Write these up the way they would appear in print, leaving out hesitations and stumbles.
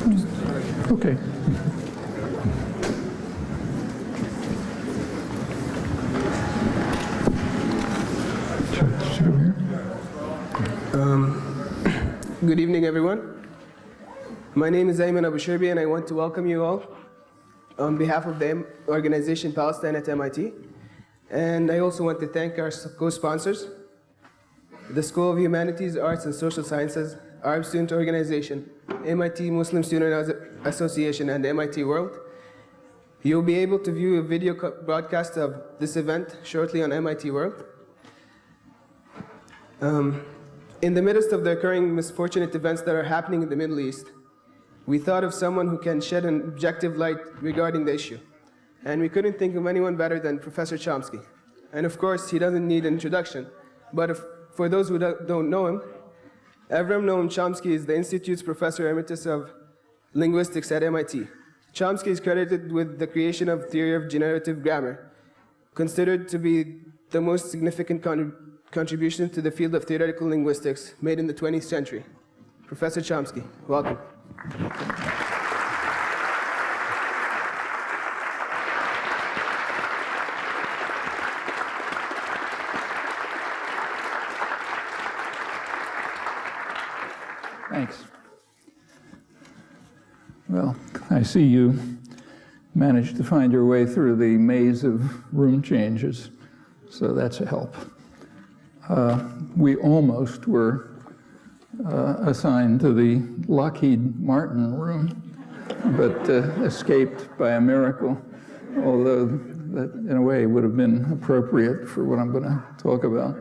Okay. Good evening, everyone. My name is Ayman Abu Shirbi, and I want to welcome you all on behalf of the organization Palestine at MIT. And I also want to thank our co-sponsors, the School of Humanities, Arts, and Social Sciences, Arab Student Organization, MIT Muslim Student Association, and MIT World. You'll be able to view a video broadcast of this event shortly on MIT World. In the midst of the occurring misfortunate events that are happening in the Middle East, we thought of someone who can shed an objective light regarding the issue. And we couldn't think of anyone better than Professor Chomsky. And of course, he doesn't need an introduction. But for those who don't know him, Noam Chomsky is the Institute's Professor Emeritus of Linguistics at MIT. Chomsky is credited with the creation of theory of generative grammar, considered to be the most significant contribution to the field of theoretical linguistics made in the 20th century. Professor Chomsky, welcome. Thanks. Well, I see you managed to find your way through the maze of room changes, so that's a help. We almost were assigned to the Lockheed Martin room, but escaped by a miracle, although that in a way would have been appropriate for what I'm going to talk about.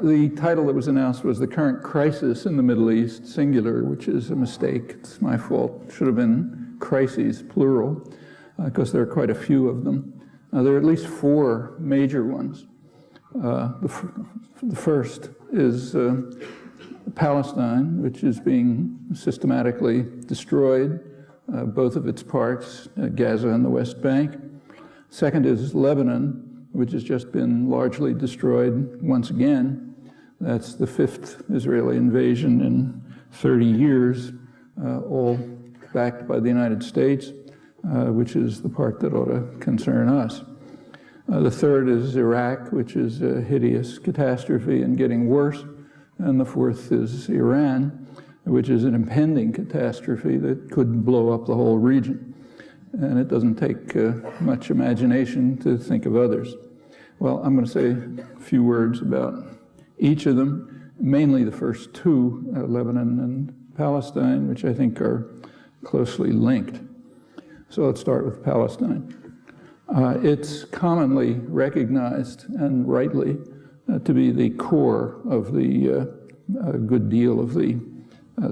The title that was announced was The Current Crisis in the Middle East, singular, which is a mistake. It's my fault. It should have been crises, plural, because there are quite a few of them. There are at least 4 major ones. The first is Palestine, which is being systematically destroyed, both of its parts, Gaza and the West Bank. Second is Lebanon, which has just been largely destroyed once again. That's the 5th Israeli invasion in 30 years, all backed by the United States, which is the part that ought to concern us. The third is Iraq, which is a hideous catastrophe and getting worse. And the fourth is Iran, which is an impending catastrophe that could blow up the whole region. And it doesn't take much imagination to think of others. Well, I'm going to say a few words about each of them, mainly the first 2, Lebanon and Palestine, which I think are closely linked. So let's start with Palestine. It's commonly recognized, and rightly, to be the core of the good deal of the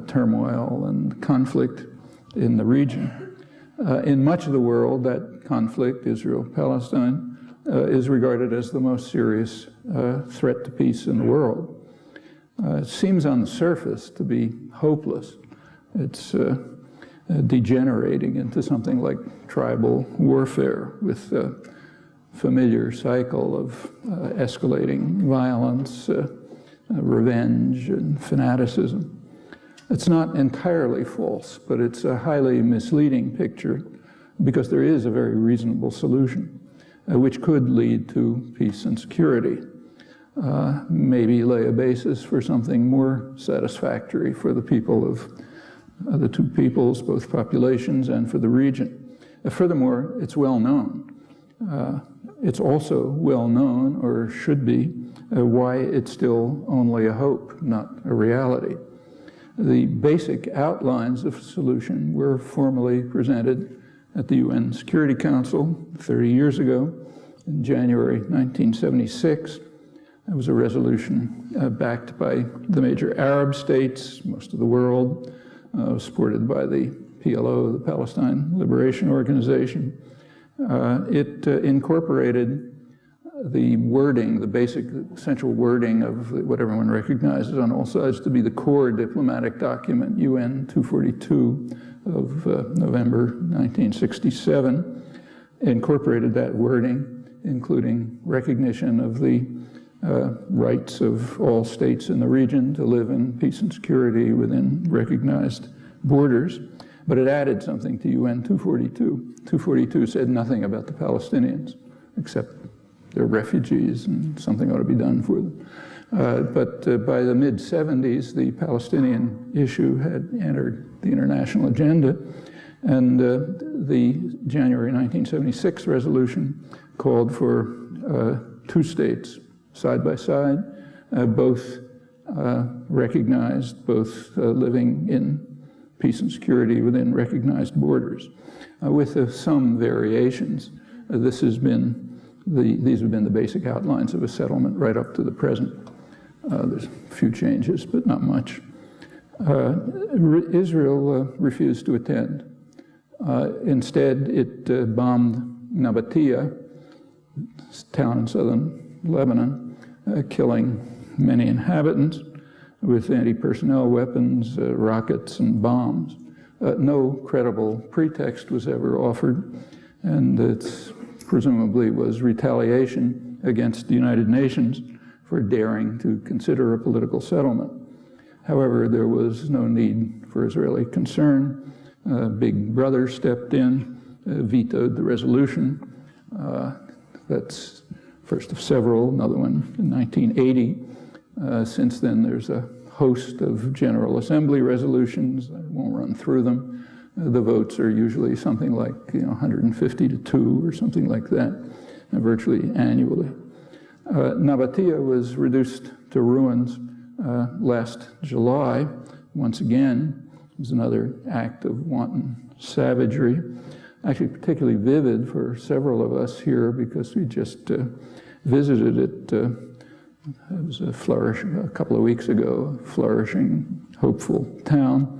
turmoil and conflict in the region. In much of the world, that conflict, Israel-Palestine, is regarded as the most serious threat to peace in the world. It seems on the surface to be hopeless. It's degenerating into something like tribal warfare with a familiar cycle of escalating violence, revenge, and fanaticism. It's not entirely false, but it's a highly misleading picture because there is a very reasonable solution which could lead to peace and security, maybe lay a basis for something more satisfactory for the people of the 2 peoples, both populations, and for the region. Furthermore, it's well known. It's also well known, or should be, why it's still only a hope, not a reality. The basic outlines of a solution were formally presented at the UN Security Council 30 years ago, in January 1976. It was a resolution backed by the major Arab states, most of the world, supported by the PLO, the Palestine Liberation Organization. It incorporated the wording, the basic central wording of what everyone recognizes on all sides to be the core diplomatic document, UN 242 of November 1967, incorporated that wording, including recognition of the rights of all states in the region to live in peace and security within recognized borders, but it added something to UN 242. 242 said nothing about the Palestinians, except they're refugees and something ought to be done for them. But by the mid-70s, the Palestinian issue had entered the international agenda, and the January 1976 resolution called for 2 states side by side, both recognized, both living in peace and security within recognized borders, with some variations. These have been the basic outlines of a settlement right up to the present. There's a few changes, but not much. Israel refused to attend. Instead, it bombed Nabatieh, a town in southern Lebanon, killing many inhabitants with anti-personnel weapons, rockets, and bombs. No credible pretext was ever offered, and it presumably was retaliation against the United Nations for daring to consider a political settlement. However, there was no need for Israeli concern. Big Brother stepped in, vetoed the resolution. That's first of several, another one in 1980. Since then, there's a host of General Assembly resolutions. I won't run through them. The votes are usually something like 150 to 2 or something like that, virtually annually. Nabatieh was reduced to ruins last July. Once again, it was another act of wanton savagery, actually particularly vivid for several of us here because we just visited it. It was a couple of weeks ago, a flourishing, hopeful town.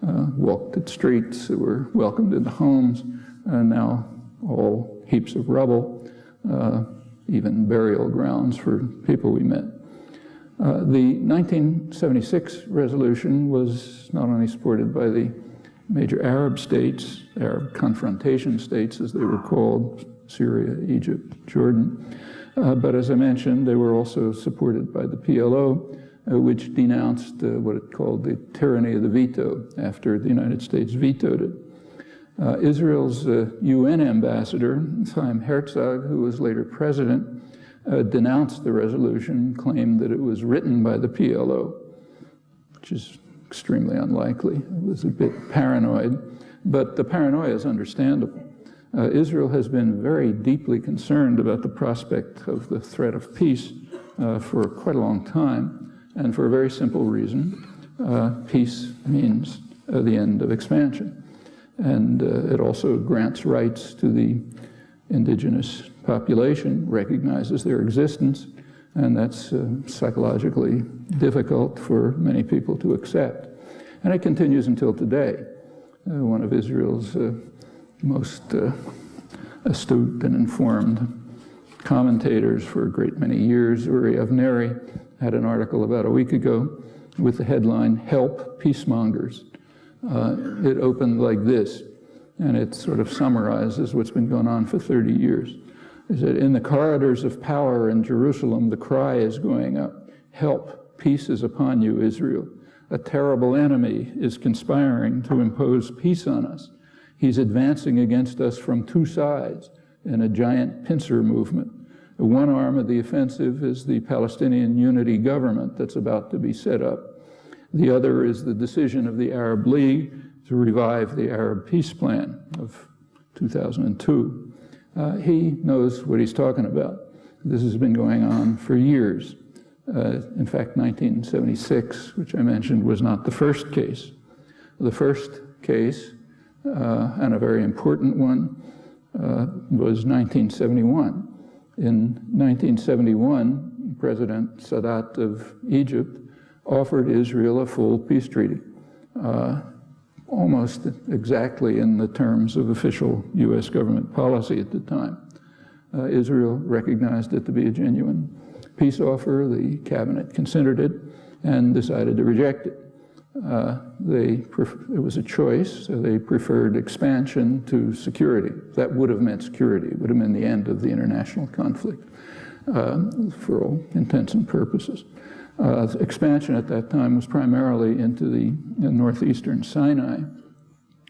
Walked its streets, were welcomed into homes, and now all heaps of rubble, even burial grounds for people we met. The 1976 resolution was not only supported by the major Arab states, Arab confrontation states as they were called, Syria, Egypt, Jordan, but as I mentioned, they were also supported by the PLO, which denounced what it called the tyranny of the veto after the United States vetoed it. Israel's UN ambassador, Chaim Herzog, who was later president, denounced the resolution, claimed that it was written by the PLO, which is extremely unlikely. It was a bit paranoid, but the paranoia is understandable. Israel has been very deeply concerned about the prospect of the threat of peace for quite a long time, and for a very simple reason. Peace means the end of expansion. And it also grants rights to the indigenous population, recognizes their existence, and that's psychologically difficult for many people to accept. And it continues until today. One of Israel's most astute and informed commentators for a great many years, Avnery, had an article about a week ago with the headline, "Help Peacemongers." It opened like this, and it sort of summarizes what's been going on for 30 years. It said, "In the corridors of power in Jerusalem, the cry is going up, 'Help, peace is upon you, Israel. A terrible enemy is conspiring to impose peace on us. He's advancing against us from 2 sides in a giant pincer movement. One arm of the offensive is the Palestinian Unity Government that's about to be set up. The other is the decision of the Arab League to revive the Arab Peace Plan of 2002. He knows what he's talking about. This has been going on for years. In fact, 1976, which I mentioned, was not the first case. The first case, and a very important one, was 1971. In 1971, President Sadat of Egypt offered Israel a full peace treaty, almost exactly in the terms of official U.S. government policy at the time. Israel recognized it to be a genuine peace offer. The cabinet considered it and decided to reject it. It was a choice, so they preferred expansion to security. That would have meant security. It would have meant the end of the international conflict for all intents and purposes. Expansion at that time was primarily into the northeastern Sinai,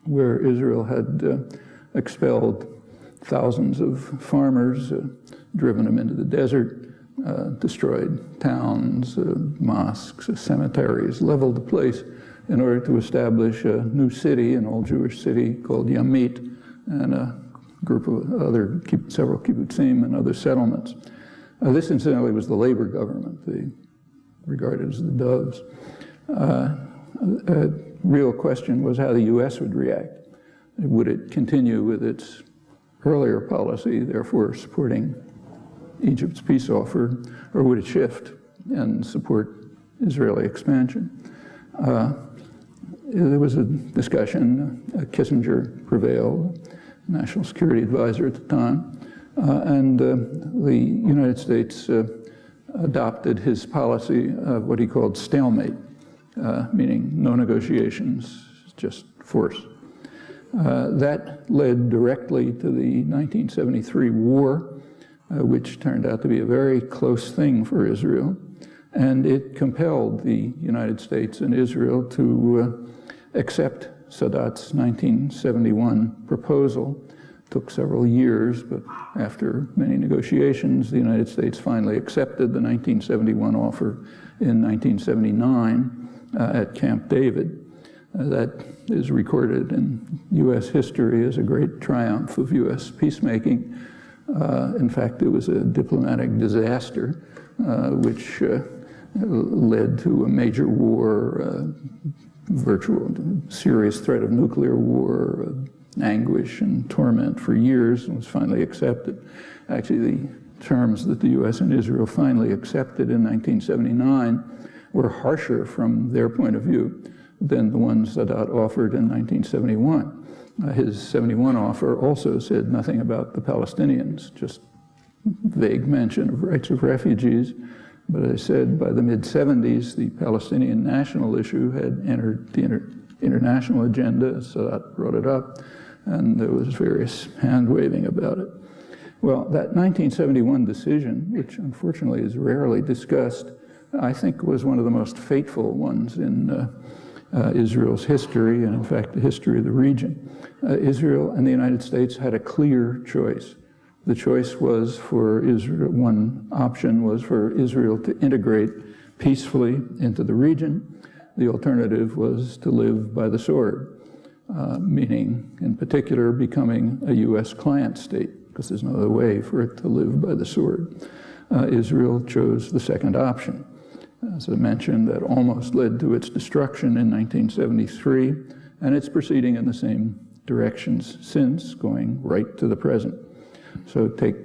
where Israel had expelled thousands of farmers, driven them into the desert, destroyed towns, mosques, cemeteries, leveled the place in order to establish a new city, an old Jewish city called Yamit, and a group of other, several kibbutzim and other settlements. This incidentally was the labor government, regarded as the doves. A real question was how the U.S. would react. Would it continue with its earlier policy, therefore supporting Egypt's peace offer, or would it shift and support Israeli expansion? There was a discussion. Kissinger prevailed, national security advisor at the time, and the United States adopted his policy of what he called stalemate, meaning no negotiations, just force. That led directly to the 1973 war, which turned out to be a very close thing for Israel, and it compelled the United States and Israel to accept Sadat's 1971 proposal. It took several years, but after many negotiations, the United States finally accepted the 1971 offer in 1979 at Camp David. That is recorded in U.S. history as a great triumph of U.S. peacemaking. In fact, it was a diplomatic disaster, which led to a major war, virtual, serious threat of nuclear war, anguish and torment for years, and was finally accepted. Actually, the terms that the U.S. and Israel finally accepted in 1979 were harsher from their point of view than the ones Sadat offered in 1971. His 71 offer also said nothing about the Palestinians, just vague mention of rights of refugees. But as I said, by the mid-70s, the Palestinian national issue had entered the international agenda. Sadat brought it up, and there was various hand-waving about it. Well, that 1971 decision, which unfortunately is rarely discussed, I think was one of the most fateful ones in Israel's history, and in fact, the history of the region. Israel and the United States had a clear choice. The choice was for Israel, one option was for Israel to integrate peacefully into the region. The alternative was to live by the sword, meaning, in particular, becoming a U.S. client state, because there's no other way for it to live by the sword. Israel chose the second option. As I mentioned, that almost led to its destruction in 1973, and it's proceeding in the same directions since, going right to the present. So take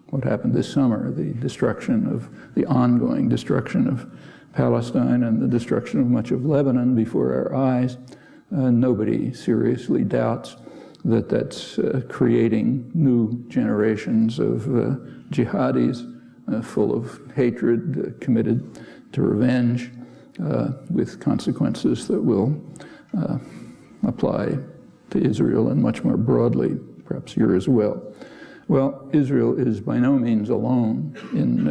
what happened this summer, the ongoing destruction of Palestine and the destruction of much of Lebanon before our eyes. Nobody seriously doubts that that's creating new generations of jihadis full of hatred, committed to revenge, with consequences that will apply to Israel and much more broadly, perhaps here as well. Well, Israel is by no means alone in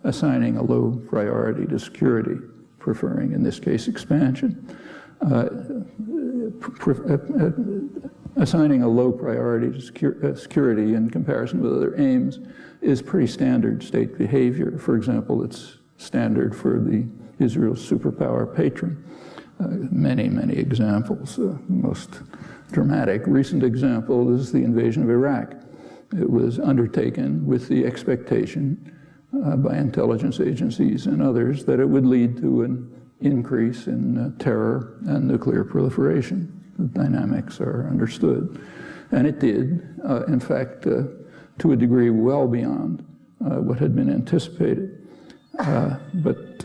assigning a low priority to security, preferring, in this case, expansion. Assigning a low priority to security in comparison with other aims is pretty standard state behavior. For example, it's standard for the Israel's superpower patron. Many, many examples. The most dramatic recent example is the invasion of Iraq. It was undertaken with the expectation by intelligence agencies and others that it would lead to an increase in terror and nuclear proliferation. The dynamics are understood. And it did, in fact, to a degree well beyond what had been anticipated. But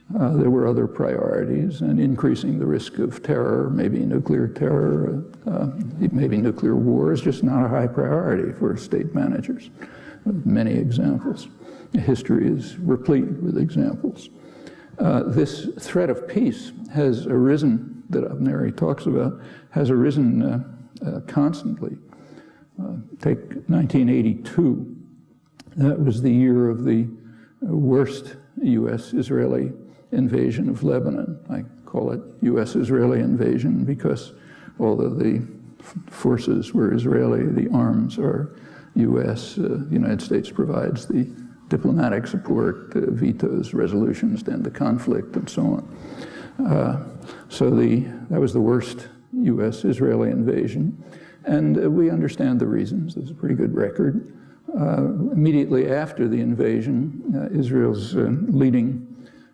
there were other priorities, and increasing the risk of terror, maybe nuclear terror, maybe nuclear war is just not a high priority for state managers. Many examples. History is replete with examples. This threat of peace has arisen, that Avnery talks about, has arisen constantly. Take 1982. That was the year of the worst U.S.-Israeli invasion of Lebanon. I call it U.S.-Israeli invasion because although the forces were Israeli, the arms are U.S. The United States provides the diplomatic support, vetoes resolutions to end the conflict, and so on. So that was the worst U.S.-Israeli invasion. And we understand the reasons. There's a pretty good record. Immediately after the invasion, Israel's leading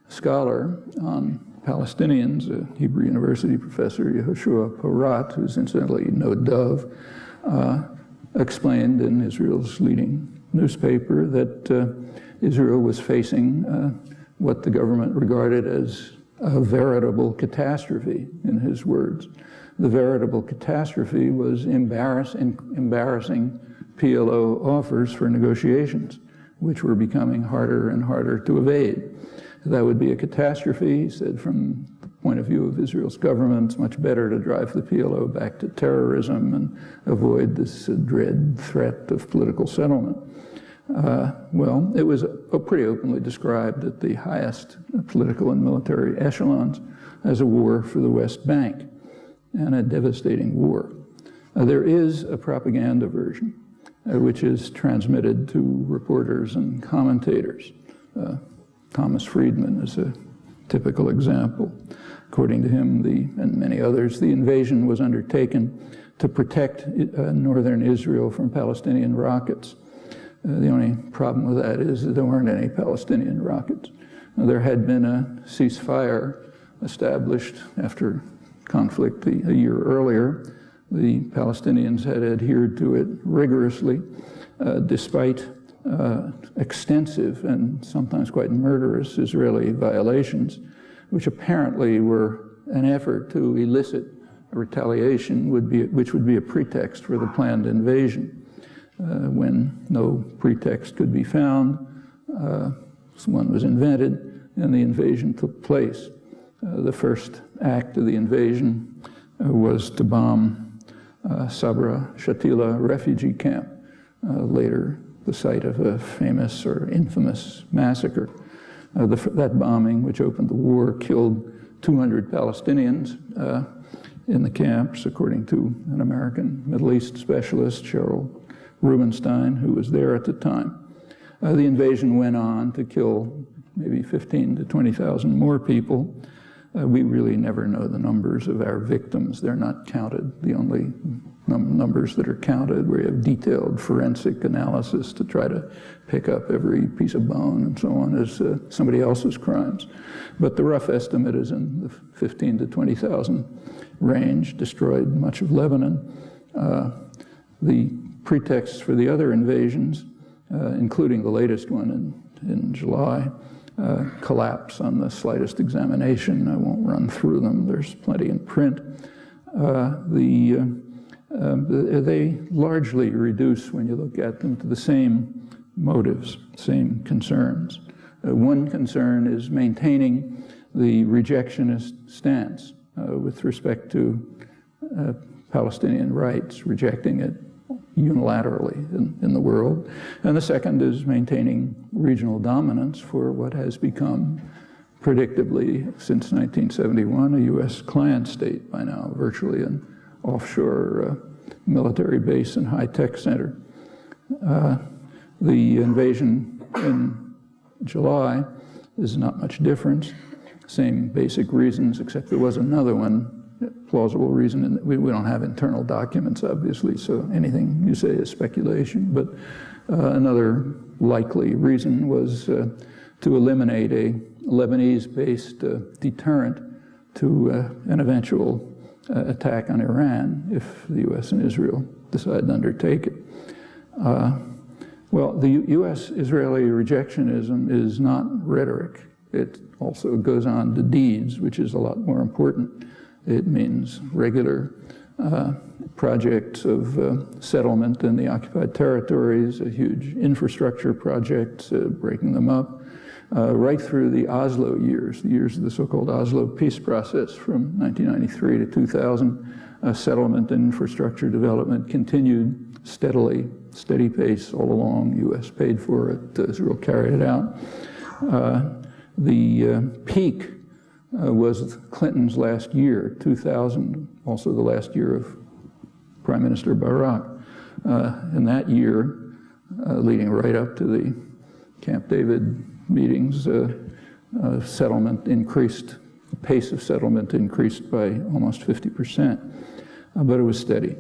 scholar on Palestinians, a Hebrew University professor, Yehoshua Porath, who's incidentally no dove, explained in Israel's leading newspaper that Israel was facing what the government regarded as a veritable catastrophe, in his words. The veritable catastrophe was embarrassing PLO offers for negotiations, which were becoming harder and harder to evade. That would be a catastrophe, he said, from the point of view of Israel's government. It's much better to drive the PLO back to terrorism and avoid this dread threat of political settlement. Well, it was pretty openly described at the highest political and military echelons as a war for the West Bank, and a devastating war. There is a propaganda version, which is transmitted to reporters and commentators. Thomas Friedman is a typical example. According to him, and many others, the invasion was undertaken to protect northern Israel from Palestinian rockets. The only problem with that is that there weren't any Palestinian rockets. There had been a ceasefire established after conflict a year earlier. The Palestinians had adhered to it rigorously, despite extensive and sometimes quite murderous Israeli violations, which apparently were an effort to elicit a retaliation, which would be a pretext for the planned invasion. When no pretext could be found, one was invented, and the invasion took place. The first act of the invasion was to bomb Sabra-Shatila refugee camp, later the site of a famous or infamous massacre. That bombing, which opened the war, killed 200 Palestinians in the camps, according to an American Middle East specialist, Cheryl Rubenstein, who was there at the time. The invasion went on to kill maybe 15 to 20,000 more people. We really never know the numbers of our victims. They're not counted. The only numbers that are counted, where you have detailed forensic analysis to try to pick up every piece of bone and so on, is somebody else's crimes. But the rough estimate is in the 15 to 20,000 range, destroyed much of Lebanon. The pretexts for the other invasions, including the latest one in July, collapse on the slightest examination. I won't run through them. There's plenty in print. They largely reduce, when you look at them, to the same motives, same concerns. One concern is maintaining the rejectionist stance with respect to Palestinian rights, rejecting it unilaterally in the world. And the second is maintaining regional dominance for what has become, predictably, since 1971, a U.S. client state by now, virtually an offshore military base and high-tech center. The invasion in July is not much different. Same basic reasons, except there was another one, plausible reason, and we don't have internal documents, obviously, so anything you say is speculation. But another likely reason was to eliminate a Lebanese-based deterrent to an eventual attack on Iran if the U.S. and Israel decide to undertake it. Well, the U.S.-Israeli rejectionism is not rhetoric. It also goes on to deeds, which is a lot more important. It means regular projects of settlement in the occupied territories, a huge infrastructure project, breaking them up, right through the Oslo years, the years of the so-called Oslo peace process from 1993 to 2000. Settlement and infrastructure development continued steadily, steady pace all along. U.S. paid for it, Israel carried it out. The peak was Clinton's last year, 2000, also the last year of Prime Minister Barak. In that year, leading right up to the Camp David meetings, settlement increased, the pace of settlement increased by almost 50%, but it was steady.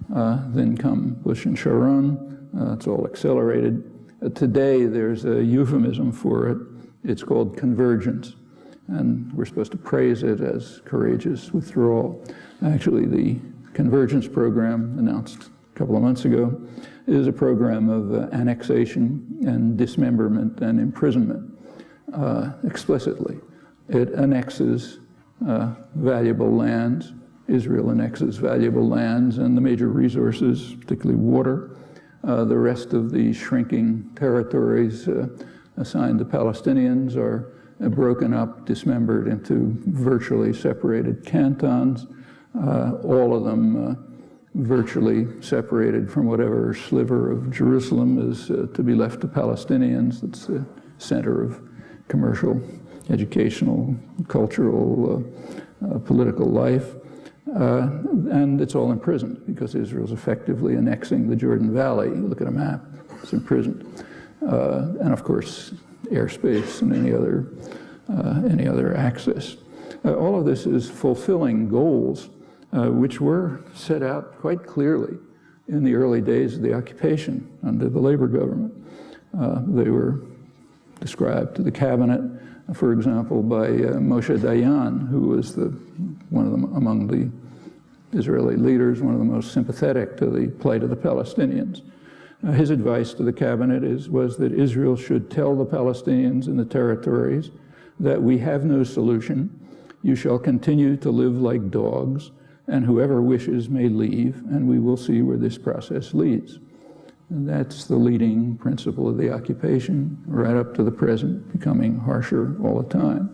Then come Bush and Sharon, it's all accelerated. Today, there's a euphemism for it. It's called convergence, and we're supposed to praise it as courageous withdrawal. Actually, the convergence program announced a couple of months ago is a program of annexation and dismemberment and imprisonment explicitly. It annexes valuable lands. Israel annexes valuable lands and the major resources, particularly water. The rest of the shrinking territories assigned to Palestinians are broken up, dismembered into virtually separated cantons, all of them virtually separated from whatever sliver of Jerusalem is to be left to Palestinians. It's the center of commercial, educational, cultural, political life. And it's all imprisoned because Israel's effectively annexing the Jordan Valley. You look at a map, it's imprisoned. And of course, airspace and any other access. All of this is fulfilling goals which were set out quite clearly in the early days of the occupation under the Labor government. They were described to the cabinet, for example, by Moshe Dayan, who was one of them among the Israeli leaders, one of the most sympathetic to the plight of the Palestinians. His advice to the cabinet was that Israel should tell the Palestinians in the territories that we have no solution, you shall continue to live like dogs, and whoever wishes may leave, and we will see where this process leads. And that's the leading principle of the occupation, right up to the present, becoming harsher all the time.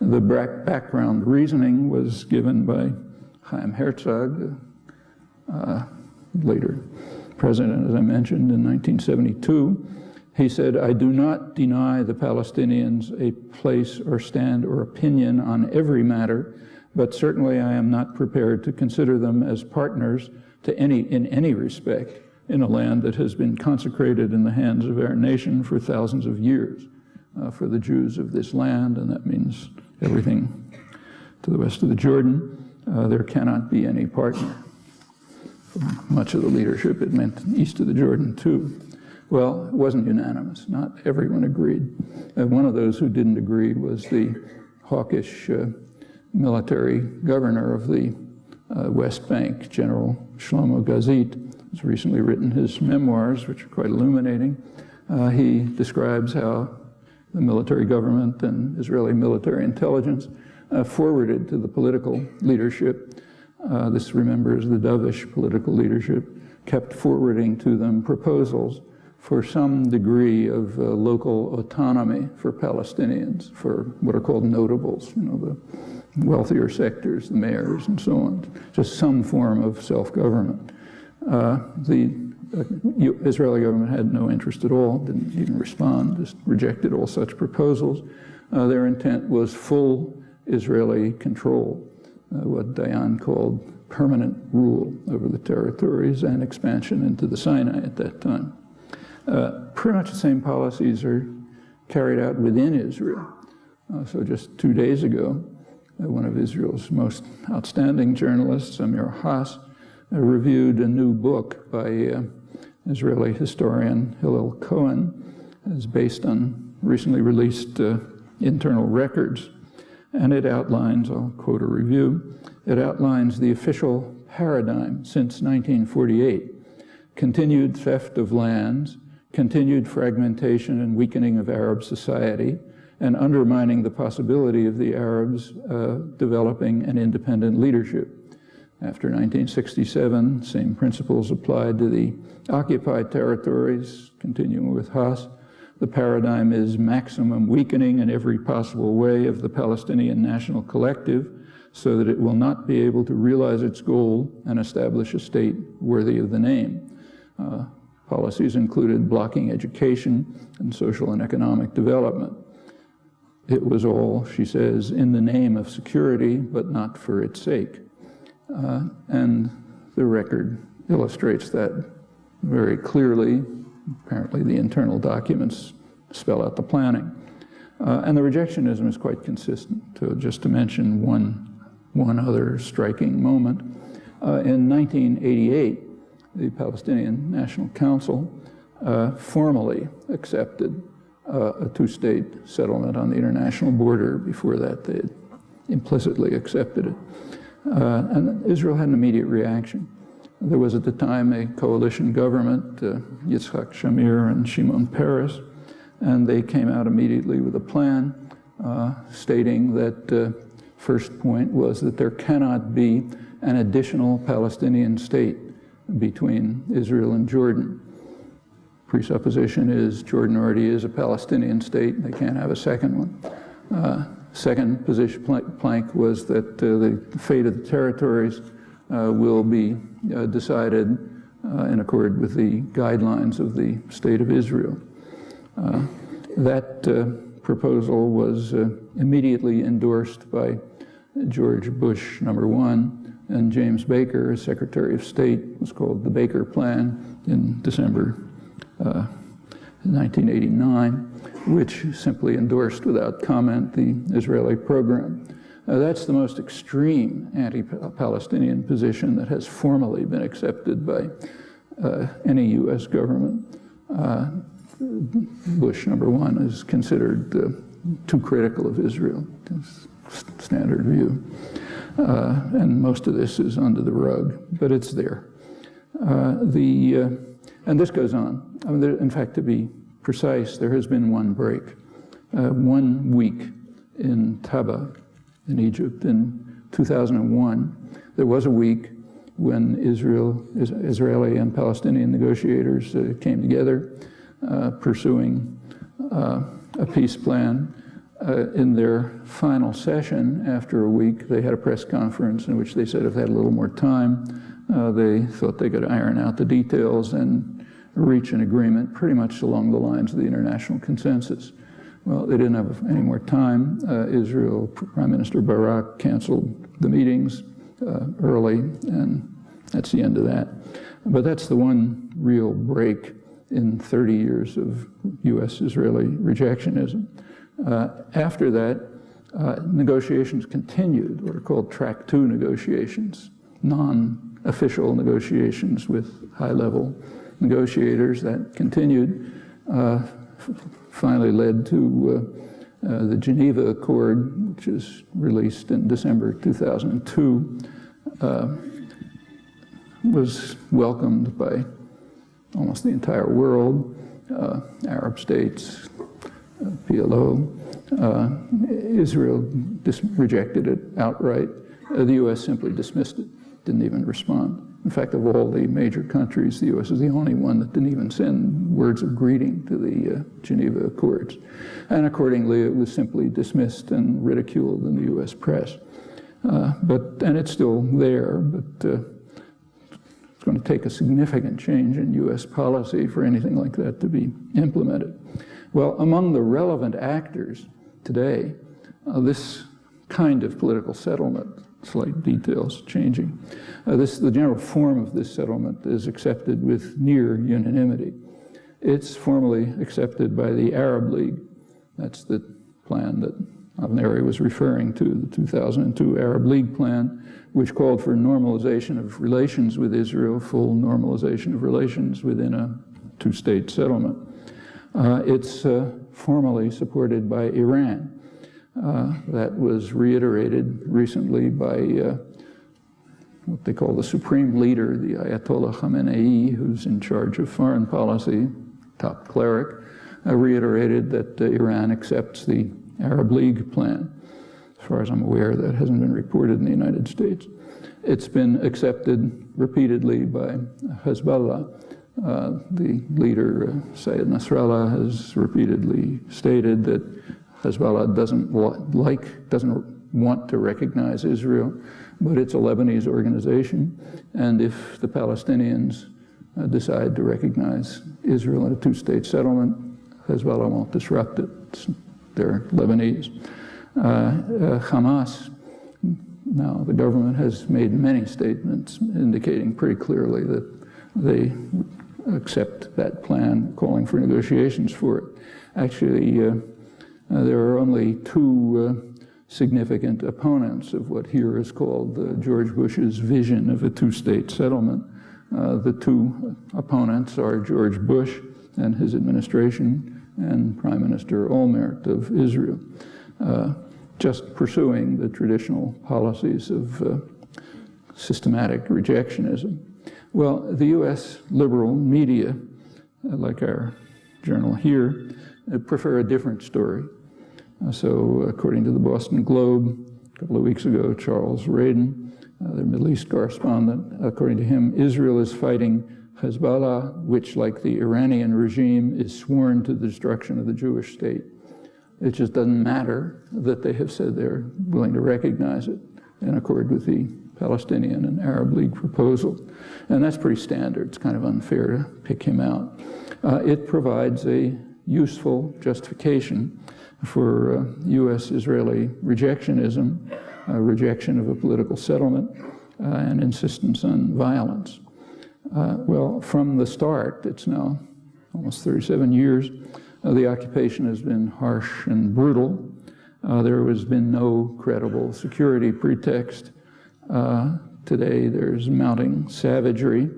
The background reasoning was given by Chaim Herzog, later president, as I mentioned, in 1972. He said, I do not deny the Palestinians a place or stand or opinion on every matter, but certainly I am not prepared to consider them as partners in any respect in a land that has been consecrated in the hands of our nation for thousands of years for the Jews of this land, and that means everything to the west of the Jordan. There cannot be any partner. For much of the leadership, it meant east of the Jordan too. Well, it wasn't unanimous. Not everyone agreed. One of those who didn't agree was the hawkish military governor of the West Bank, General Shlomo Gazit. He's recently written his memoirs, which are quite illuminating. He describes how the military government and Israeli military intelligence forwarded to the political leadership. This remembers the dovish political leadership, kept forwarding to them proposals for some degree of local autonomy for Palestinians, for what are called notables, the wealthier sectors, the mayors and so on, just some form of self-government. The Israeli government had no interest at all, didn't even respond, just rejected all such proposals. Their intent was full Israeli control, what Dayan called permanent rule over the territories and expansion into the Sinai at that time. Pretty much the same policies are carried out within Israel. So just 2 days ago, one of Israel's most outstanding journalists, Amir Haas, reviewed a new book by Israeli historian Hillel Cohen. It's based on recently released internal records. And it outlines, I'll quote a review, it outlines the official paradigm since 1948. Continued theft of lands, continued fragmentation and weakening of Arab society, and undermining the possibility of the Arabs developing an independent leadership. After 1967, same principles applied to the occupied territories, continuing with Haas. The paradigm is maximum weakening in every possible way of the Palestinian national collective so that it will not be able to realize its goal and establish a state worthy of the name. Policies included blocking education and social and economic development. It was all, she says, in the name of security, but not for its sake. And the record illustrates that very clearly. Apparently the internal documents spell out the planning. And the rejectionism is quite consistent. Just to mention one other striking moment. In 1988, the Palestinian National Council formally accepted a two-state settlement on the international border. Before that, they had implicitly accepted it. And Israel had an immediate reaction. There was at the time a coalition government, Yitzhak Shamir and Shimon Peres, and they came out immediately with a plan stating that first point was that there cannot be an additional Palestinian state between Israel and Jordan. Presupposition is Jordan already is a Palestinian state, they can't have a second one. Second position plank was that the fate of the territories will be decided in accord with the guidelines of the State of Israel. That proposal was immediately endorsed by George Bush #1 and James Baker, as Secretary of State. It was called the Baker Plan in December 1989, which simply endorsed without comment the Israeli program. That's the most extreme anti-Palestinian position that has formally been accepted by any U.S. government. Bush #1 is considered too critical of Israel, standard view. And most of this is under the rug, but it's there. And this goes on. I mean, in fact, to be precise, there has been one break. 1 week in Taba, in Egypt, in 2001, there was a week when Israeli and Palestinian negotiators came together, pursuing a peace plan. In their final session, after a week, they had a press conference in which they said if they had a little more time, they thought they could iron out the details and reach an agreement pretty much along the lines of the international consensus. Well, they didn't have any more time. Israel Prime Minister Barak canceled the meetings early, and that's the end of that. But that's the one real break in 30 years of U.S.-Israeli rejectionism. After that, negotiations continued, what are called Track 2 negotiations, non-official negotiations with high-level negotiators that continued, finally led to the Geneva Accord, which was released in December 2002, was welcomed by almost the entire world, Arab states, PLO. Israel rejected it outright. The U.S. simply dismissed it, didn't even respond. In fact, of all the major countries, the U.S. is the only one that didn't even send words of greeting to the Geneva Accords. And accordingly, it was simply dismissed and ridiculed in the U.S. press. And it's still there, but it's going to take a significant change in U.S. policy for anything like that to be implemented. Well, among the relevant actors today, this kind of political settlement, slight details changing, the general form of this settlement is accepted with near unanimity. It's formally accepted by the Arab League. That's the plan that Avnery was referring to, the 2002 Arab League plan, which called for normalization of relations with Israel, full normalization of relations within a two-state settlement. It's formally supported by Iran. That was reiterated recently by what they call the supreme leader, the Ayatollah Khamenei, who's in charge of foreign policy, top cleric, reiterated that Iran accepts the Arab League plan. As far as I'm aware, that hasn't been reported in the United States. It's been accepted repeatedly by Hezbollah. The leader, Sayyid Nasrallah, has repeatedly stated that Hezbollah doesn't want to recognize Israel, but it's a Lebanese organization, and if the Palestinians decide to recognize Israel in a two-state settlement, Hezbollah won't disrupt it. It's they're Lebanese. Hamas, now the government has made many statements indicating pretty clearly that they accept that plan, calling for negotiations for it. Actually, there are only two significant opponents of what here is called George Bush's vision of a two-state settlement. The two opponents are George Bush and his administration and Prime Minister Olmert of Israel, just pursuing the traditional policies of systematic rejectionism. Well, the U.S. liberal media, like our journal here, prefer a different story. So according to the Boston Globe, a couple of weeks ago, Charles Radin, their Middle East correspondent, according to him, Israel is fighting Hezbollah, which, like the Iranian regime, is sworn to the destruction of the Jewish state. It just doesn't matter that they have said they're willing to recognize it in accord with the Palestinian and Arab League proposal. And that's pretty standard. It's kind of unfair to pick him out. It provides a useful justification for U.S.-Israeli rejectionism, rejection of a political settlement, and insistence on violence. Well, from the start, it's now almost 37 years, the occupation has been harsh and brutal. There has been no credible security pretext. Today, there's mounting savagery.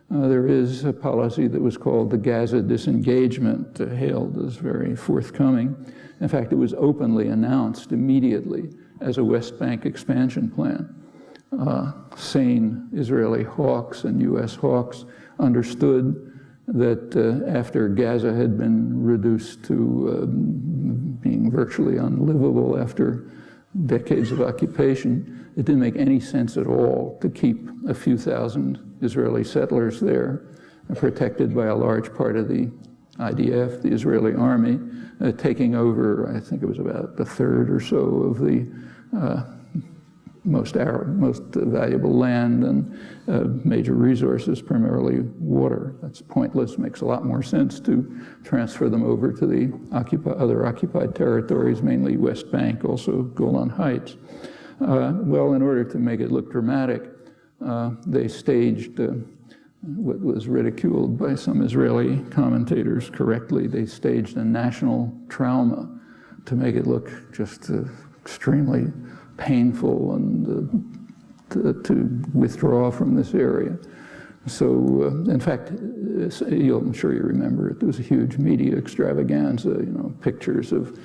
There is a policy that was called the Gaza disengagement, hailed as very forthcoming. In fact, it was openly announced immediately as a West Bank expansion plan. Sane Israeli hawks and U.S. hawks understood that after Gaza had been reduced to being virtually unlivable after decades of occupation, it didn't make any sense at all to keep a few thousand Israeli settlers there, protected by a large part of the IDF, the Israeli army, taking over, I think it was about a third or so of the most valuable land and major resources, primarily water. That's pointless. Makes a lot more sense to transfer them over to the other occupied territories, mainly West Bank, also Golan Heights. Well, in order to make it look dramatic, they staged what was ridiculed by some Israeli commentators correctly. They staged a national trauma to make it look just extremely painful and to withdraw from this area. So, in fact, I'm sure you remember it, there was a huge media extravaganza, pictures of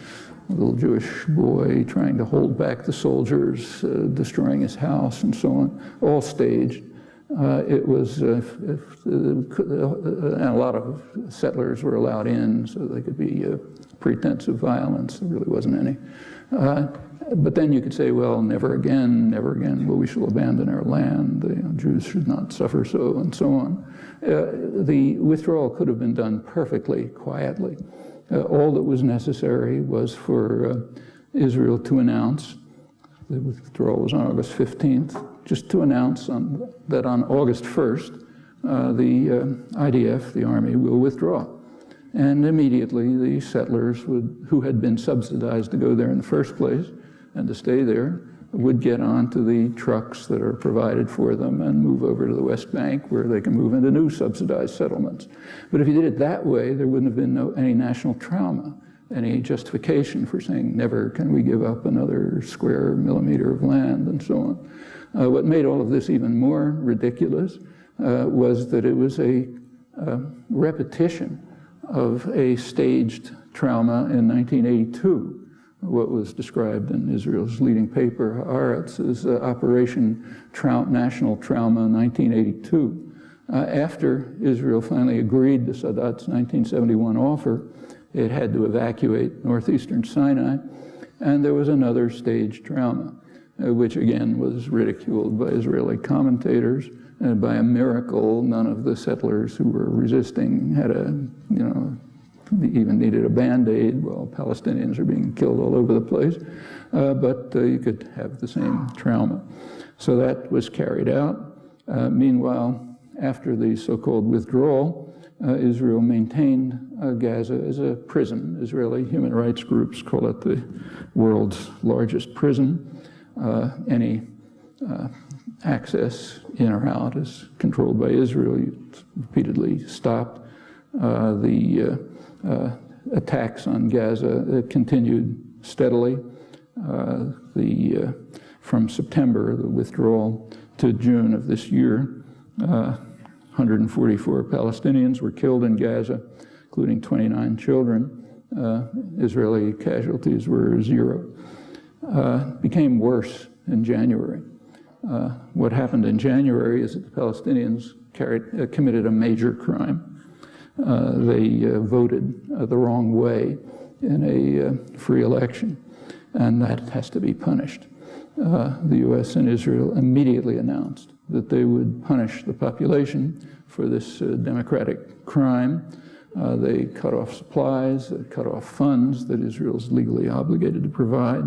a little Jewish boy trying to hold back the soldiers, destroying his house and so on, all staged. It was, and a lot of settlers were allowed in, so there could be a pretense of violence. There really wasn't any. But then you could say, well, never again, well, we shall abandon our land, Jews should not suffer so, and so on. The withdrawal could have been done perfectly quietly. All that was necessary was for Israel to announce, the withdrawal was on August 15th, just to announce that on August 1st, the IDF, the army, will withdraw. And immediately the settlers who had been subsidized to go there in the first place and to stay there would get onto the trucks that are provided for them and move over to the West Bank where they can move into new subsidized settlements. But if you did it that way, there wouldn't have been any national trauma, any justification for saying never can we give up another square millimeter of land and so on. What made all of this even more ridiculous was that it was a repetition of a staged trauma in 1982, what was described in Israel's leading paper, Haaretz, as Operation National Trauma 1982. After Israel finally agreed to Sadat's 1971 offer, it had to evacuate northeastern Sinai, and there was another staged trauma, which again was ridiculed by Israeli commentators. And by a miracle, none of the settlers who were resisting had even needed a Band-Aid. Well, Palestinians are being killed all over the place, but you could have the same trauma. So that was carried out. Meanwhile, after the so-called withdrawal, Israel maintained Gaza as a prison. Israeli human rights groups call it the world's largest prison. Any access in or out is controlled by Israel. It's repeatedly stopped. The attacks on Gaza continued steadily. From September, the withdrawal, to June of this year, 144 Palestinians were killed in Gaza, including 29 children. Israeli casualties were 0. Became worse in January. What happened in January is that the Palestinians committed a major crime. They voted the wrong way in a free election, and that has to be punished. The U.S. and Israel immediately announced that they would punish the population for this democratic crime. They cut off supplies, cut off funds that Israel's legally obligated to provide.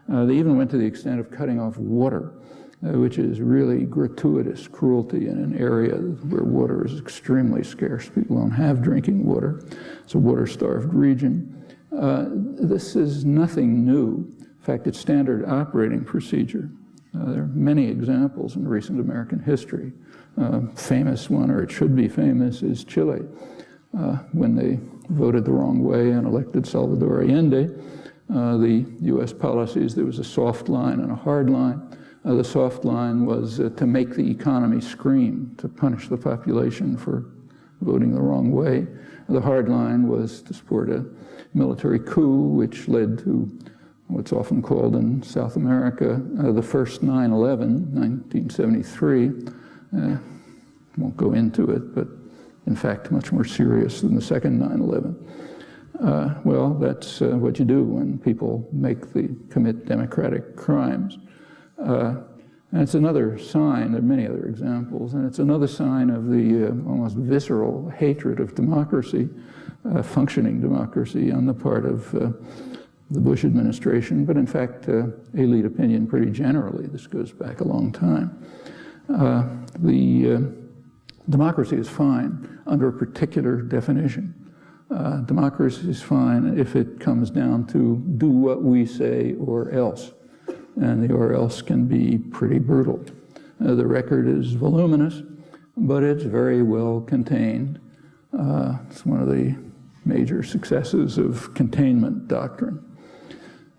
They even went to the extent of cutting off water, which is really gratuitous cruelty in an area where water is extremely scarce. People don't have drinking water. It's a water-starved region. This is nothing new. In fact, it's standard operating procedure. There are many examples in recent American history. Famous one, or it should be famous, is Chile. When they voted the wrong way and elected Salvador Allende, the U.S. policies, there was a soft line and a hard line. The soft line was to make the economy scream, to punish the population for voting the wrong way. The hard line was to support a military coup, which led to what's often called in South America the first 9/11, 1973. Won't go into it, but in fact much more serious than the second 9/11. Well, that's what you do when people commit democratic crimes. And it's another sign, there are many other examples, and it's another sign of the almost visceral hatred of democracy, functioning democracy on the part of the Bush administration, but in fact, elite opinion pretty generally. This goes back a long time. Democracy is fine under a particular definition. Democracy is fine if it comes down to do what we say or else. And the or else can be pretty brutal. The record is voluminous, but it's very well contained. It's one of the major successes of containment doctrine.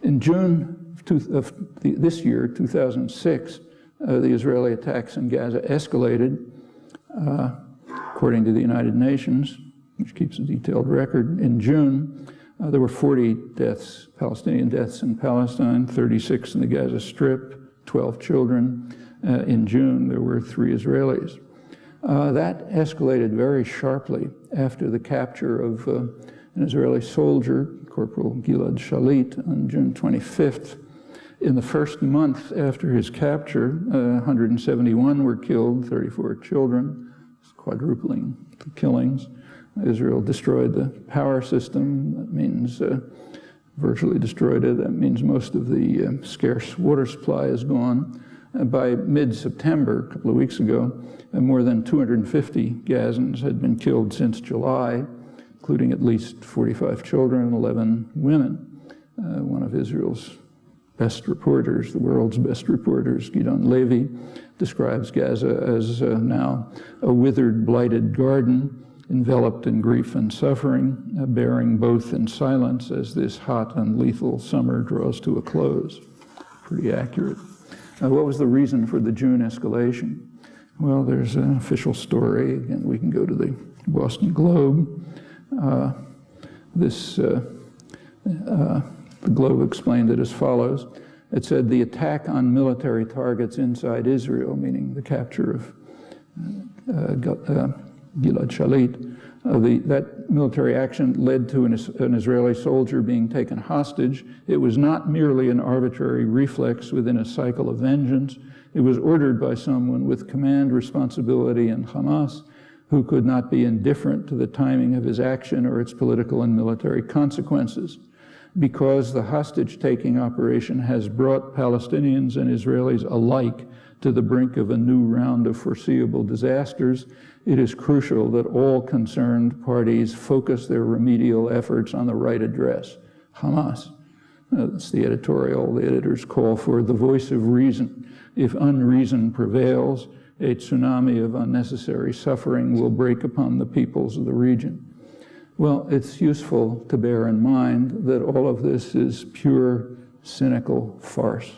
In June of this year, 2006, the Israeli attacks in Gaza escalated. According to the United Nations, which keeps a detailed record, in June, there were 40 deaths, Palestinian deaths in Palestine, 36 in the Gaza Strip, 12 children. In June, there were 3 Israelis. That escalated very sharply after the capture of an Israeli soldier, Corporal Gilad Shalit, on June 25th. In the first month after his capture, 171 were killed, 34 children, quadrupling the killings. Israel destroyed the power system. That means virtually destroyed it. That means most of the scarce water supply is gone. By mid-September, a couple of weeks ago, more than 250 Gazans had been killed since July, including at least 45 children and 11 women. One of Israel's best reporters, the world's best reporters, Gidon Levy, describes Gaza as now a withered, blighted garden, enveloped in grief and suffering, bearing both in silence as this hot and lethal summer draws to a close. Pretty accurate. What was the reason for the June escalation? Well, there's an official story. Again, we can go to the Boston Globe. The Globe explained it as follows. It said the attack on military targets inside Israel, meaning the capture of Gilad Shalit, that military action led to an Israeli soldier being taken hostage. It was not merely an arbitrary reflex within a cycle of vengeance. It was ordered by someone with command responsibility in Hamas who could not be indifferent to the timing of his action or its political and military consequences. because the hostage-taking operation has brought Palestinians and Israelis alike to the brink of a new round of foreseeable disasters, it is crucial that all concerned parties focus their remedial efforts on the right address, Hamas. That's the editorial. The editors call for the voice of reason. If unreason prevails, a tsunami of unnecessary suffering will break upon the peoples of the region. Well, it's useful to bear in mind that all of this is pure, cynical farce.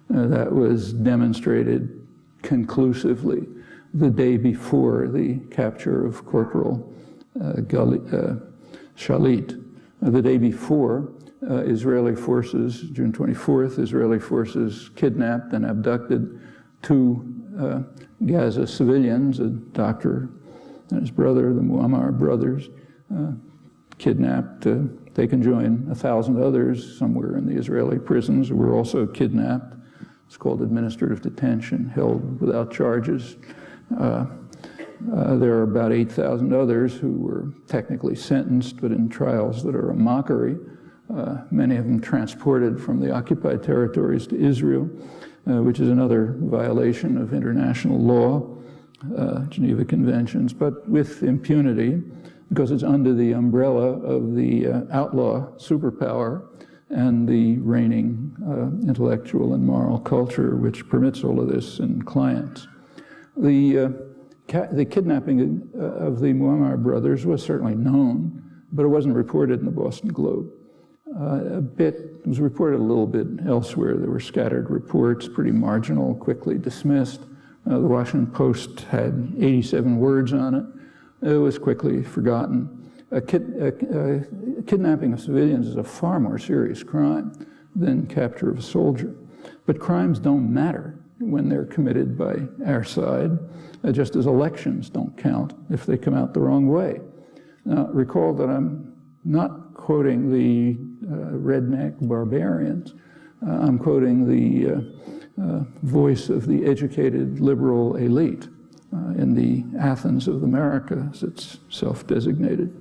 That was demonstrated conclusively the day before the capture of Corporal Shalit. The day before, Israeli forces, June 24th, Israeli forces kidnapped and abducted two Gaza civilians, a doctor and his brother, the Muammar brothers, kidnapped. They can join 1,000 others somewhere in the Israeli prisons who were also kidnapped. It's called administrative detention, held without charges. There are about 8,000 others who were technically sentenced, but in trials that are a mockery. Many of them transported from the occupied territories to Israel, which is another violation of international law, Geneva Conventions, but with impunity, because it's under the umbrella of the outlaw superpower and the reigning intellectual and moral culture which permits all of this in clients. The kidnapping of the Muammar brothers was certainly known, but it wasn't reported in the Boston Globe. It was reported a little bit elsewhere. There were scattered reports, pretty marginal, quickly dismissed. The Washington Post had 87 words on it. It was quickly forgotten. Kidnapping of civilians is a far more serious crime than capture of a soldier. But crimes don't matter when they're committed by our side, just as elections don't count if they come out the wrong way. Now, recall that I'm not quoting the redneck barbarians. I'm quoting the voice of the educated liberal elite in the Athens of America, as it's self-designated.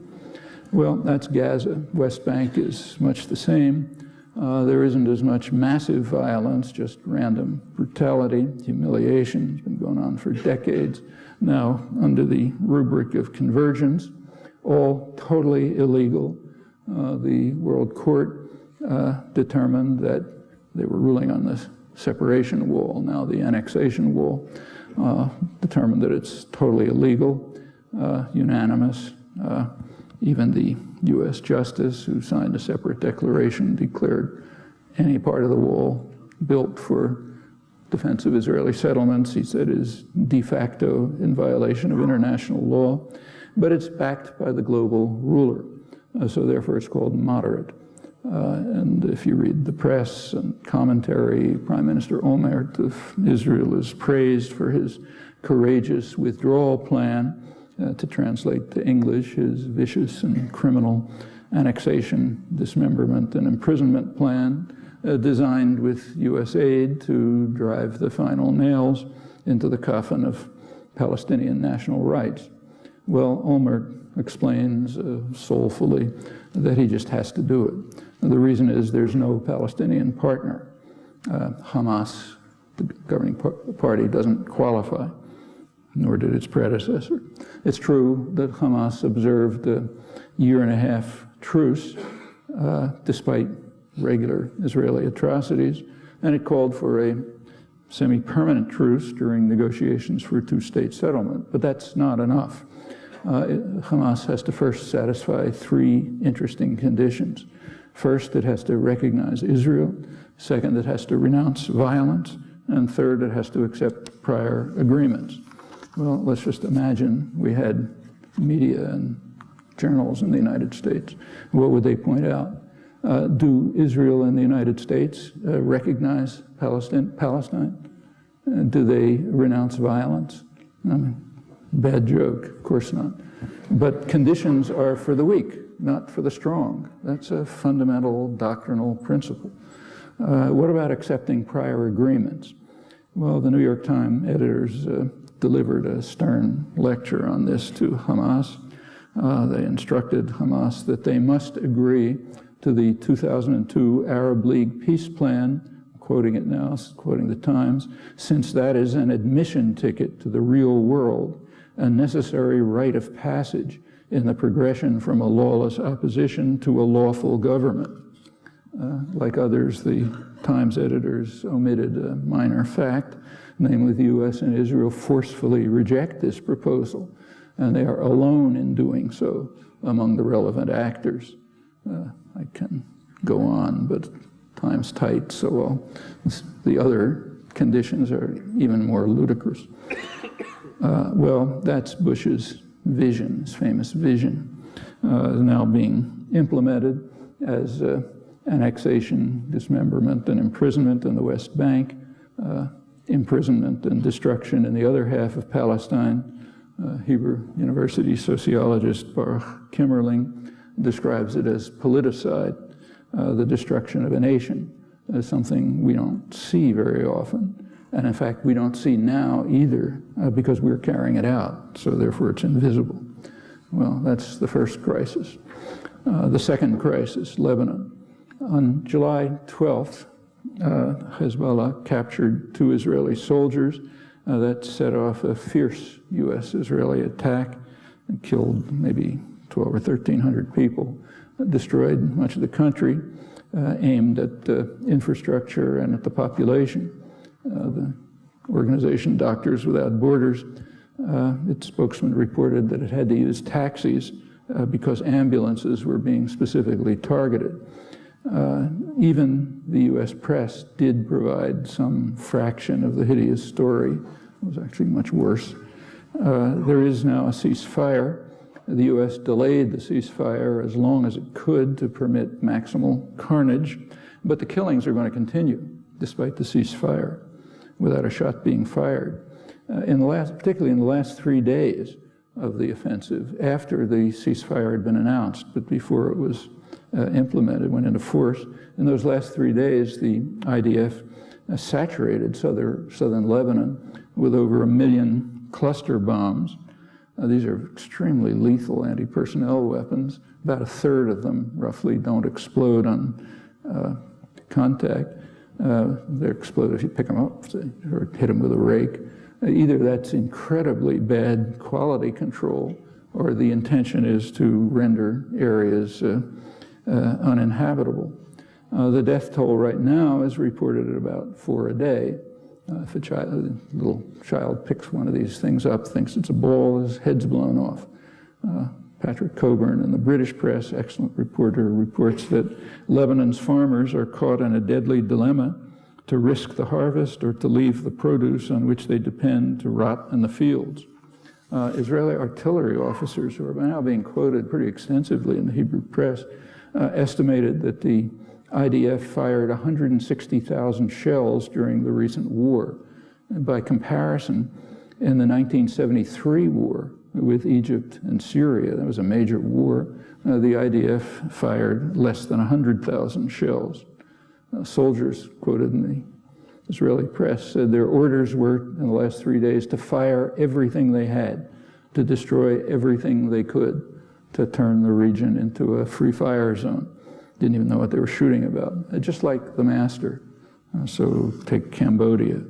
Well, that's Gaza. West Bank is much the same. There isn't as much massive violence, just random brutality, humiliation. It's been going on for decades. Now, under the rubric of convergence, all totally illegal. The World Court determined that they were ruling on the separation wall, now the annexation wall, determined that it's totally illegal, unanimous. Even the U.S. Justice, who signed a separate declaration, declared any part of the wall built for defense of Israeli settlements, he said, is de facto in violation of international law, but it's backed by the global ruler. So therefore it's called moderate. And if you read the press and commentary, Prime Minister Olmert of Israel is praised for his courageous withdrawal plan, to translate to English, his vicious and criminal annexation, dismemberment, and imprisonment plan, designed with U.S. aid to drive the final nails into the coffin of Palestinian national rights. Well, Olmert explains soulfully that he just has to do it. And the reason is there's no Palestinian partner. Hamas, the governing party, doesn't qualify, nor did its predecessor. It's true that Hamas observed a year-and-a-half truce despite regular Israeli atrocities, and it called for a semi-permanent truce during negotiations for a two-state settlement, but that's not enough. Hamas has to first satisfy three interesting conditions. First, it has to recognize Israel. Second, it has to renounce violence. And third, it has to accept prior agreements. Well, let's just imagine we had media and journals in the United States. What would they point out? Do Israel and the United States recognize Palestine? Do they renounce violence? I mean, bad joke, of course not. But conditions are for the weak, not for the strong. That's a fundamental doctrinal principle. What about accepting prior agreements? Well, the New York Times editors delivered a stern lecture on this to Hamas. They instructed Hamas that they must agree to the 2002 Arab League peace plan, quoting it now, quoting the Times, since that is an admission ticket to the real world, a necessary rite of passage in the progression from a lawless opposition to a lawful government. Like others, the Times editors omitted a minor fact, namely the U.S. and Israel forcefully reject this proposal, and they are alone in doing so among the relevant actors. I can go on, but time's tight, so the other conditions are even more ludicrous. Well, that's Bush's vision, his famous vision, is now being implemented as annexation, dismemberment, and imprisonment in the West Bank, imprisonment and destruction in the other half of Palestine. Hebrew University sociologist Barak describes it as politicide, the destruction of a nation, as something we don't see very often. And in fact, we don't see now either, because we're carrying it out, so therefore it's invisible. Well, that's the first crisis. The second crisis, Lebanon. On July 12th, Hezbollah captured 2 Israeli soldiers. That set off a fierce U.S.-Israeli attack and killed maybe 1,200 or 1,300 people, destroyed much of the country, aimed at infrastructure and at the population. The organization Doctors Without Borders, its spokesman reported that it had to use taxis because ambulances were being specifically targeted. Even the U.S. press did provide some fraction of the hideous story. It was actually much worse. There is now a ceasefire. The U.S. delayed the ceasefire as long as it could to permit maximal carnage, but the killings are going to continue despite the ceasefire without a shot being fired. Particularly in the last 3 days of the offensive, after the ceasefire had been announced, but before it was implemented, went into force. In those last 3 days, the IDF saturated southern Lebanon with over 1 million cluster bombs. These are extremely lethal anti-personnel weapons. About 1/3 of them, roughly, don't explode on contact. They explode if you pick them up or hit them with a rake. Either that's incredibly bad quality control, or the intention is to render areas uninhabitable. The death toll right now is reported at about 4 a day. If a little child picks one of these things up, thinks it's a ball, his head's blown off. Patrick Cockburn in the British press, excellent reporter, reports that Lebanon's farmers are caught in a deadly dilemma to risk the harvest or to leave the produce on which they depend to rot in the fields. Israeli artillery officers, who are now being quoted pretty extensively in the Hebrew press, estimated that the IDF fired 160,000 shells during the recent war. And by comparison, in the 1973 war with Egypt and Syria, that was a major war, the IDF fired less than 100,000 shells. Soldiers quoted in the Israeli press said their orders were, in the last 3 days, to fire everything they had, to destroy everything they could, to turn the region into a free fire zone. Didn't even know what they were shooting about, just like the master. So take Cambodia.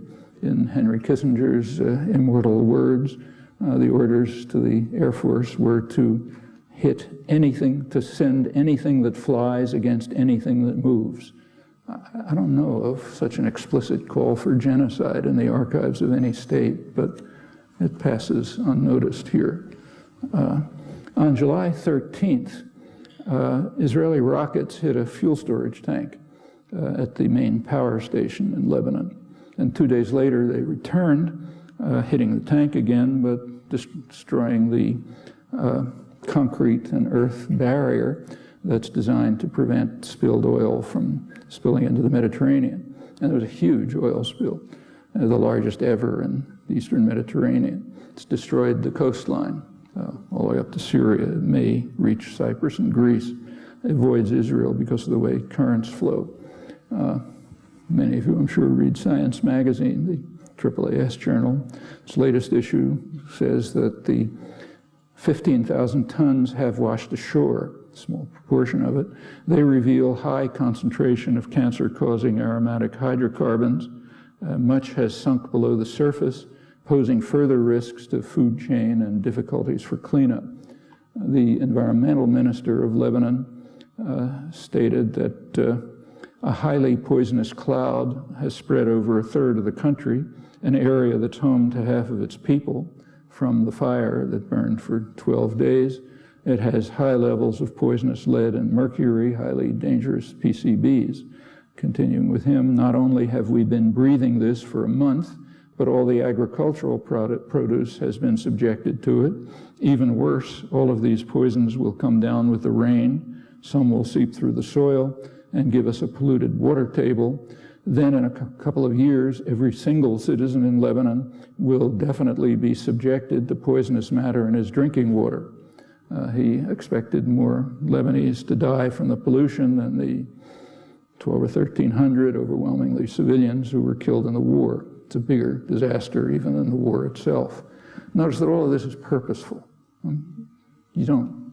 In Henry Kissinger's immortal words, the orders to the Air Force were to hit anything, to send anything that flies against anything that moves. I don't know of such an explicit call for genocide in the archives of any state, but it passes unnoticed here. On July 13th, Israeli rockets hit a fuel storage tank at the main power station in Lebanon. And 2 days later, they returned, hitting the tank again, but destroying the concrete and earth barrier that's designed to prevent spilled oil from spilling into the Mediterranean. And there was a huge oil spill, the largest ever in the Eastern Mediterranean. It's destroyed the coastline all the way up to Syria. It may reach Cyprus and Greece. It avoids Israel because of the way currents flow. Many of you, I'm sure, read Science magazine, the AAAS journal. Its latest issue says that the 15,000 tons have washed ashore small proportion of it. They reveal high concentration of cancer-causing aromatic hydrocarbons. Much has sunk below the surface, posing further risks to food chain and difficulties for cleanup. The environmental minister of Lebanon stated that a highly poisonous cloud has spread over a third of the country, an area that's home to half of its people, from the fire that burned for 12 days. It has high levels of poisonous lead and mercury, highly dangerous PCBs. Continuing with him, not only have we been breathing this for a month, but all the agricultural produce has been subjected to it. Even worse, all of these poisons will come down with the rain. Some will seep through the soil and give us a polluted water table. Then in a couple of years, every single citizen in Lebanon will definitely be subjected to poisonous matter in his drinking water. He expected more Lebanese to die from the pollution than the 1,200 or 1,300 overwhelmingly civilians who were killed in the war. It's a bigger disaster even than the war itself. Notice that all of this is purposeful. You don't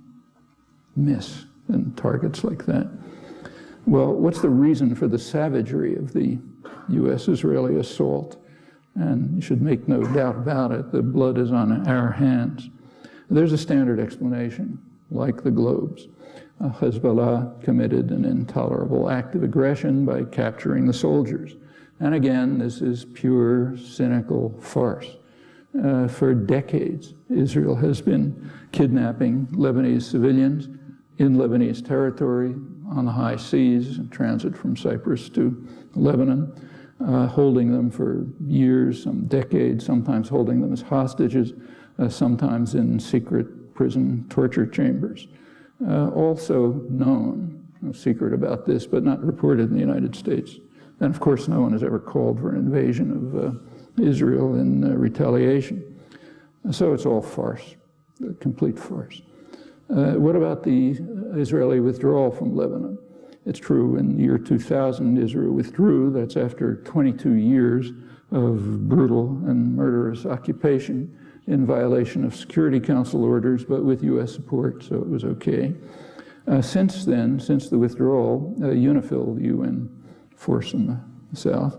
miss in targets like that. Well, what's the reason for the savagery of the U.S.-Israeli assault? And you should make no doubt about it, the blood is on our hands. There's a standard explanation, like the globes. Hezbollah committed an intolerable act of aggression by capturing the soldiers. And again, this is pure, cynical farce. For decades, Israel has been kidnapping Lebanese civilians in Lebanese territory, on the high seas, in transit from Cyprus to Lebanon, holding them for years, some decades, sometimes holding them as hostages, sometimes in secret prison torture chambers. Also known, no secret about this, but not reported in the United States. And of course, no one has ever called for an invasion of Israel in retaliation. So it's all farce, a complete farce. What about the Israeli withdrawal from Lebanon? It's true, in the year 2000, Israel withdrew. That's after 22 years of brutal and murderous occupation in violation of Security Council orders, but with U.S. support, so it was okay. Since then, since the withdrawal, UNIFIL, the UN force in the south,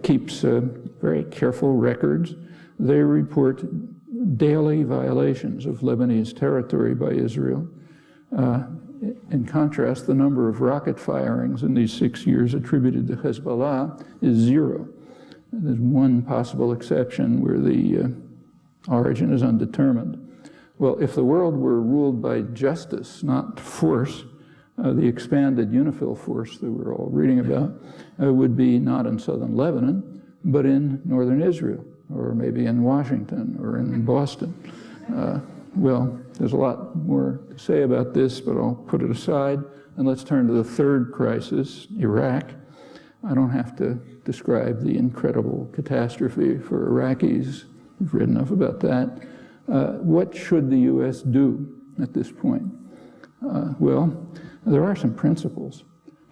keeps very careful records. They report daily violations of Lebanese territory by Israel. In contrast, the number of rocket firings in these 6 years attributed to Hezbollah is 0. There's one possible exception where the origin is undetermined. Well, if the world were ruled by justice, not force, the expanded UNIFIL force that we're all reading about would be not in southern Lebanon, but in northern Israel, or maybe in Washington, or in Boston. Well, there's a lot more to say about this, but I'll put it aside, and let's turn to the third crisis, Iraq. I don't have to describe the incredible catastrophe for Iraqis. We've read enough about that. What should the U.S. do at this point? Well, there are some principles.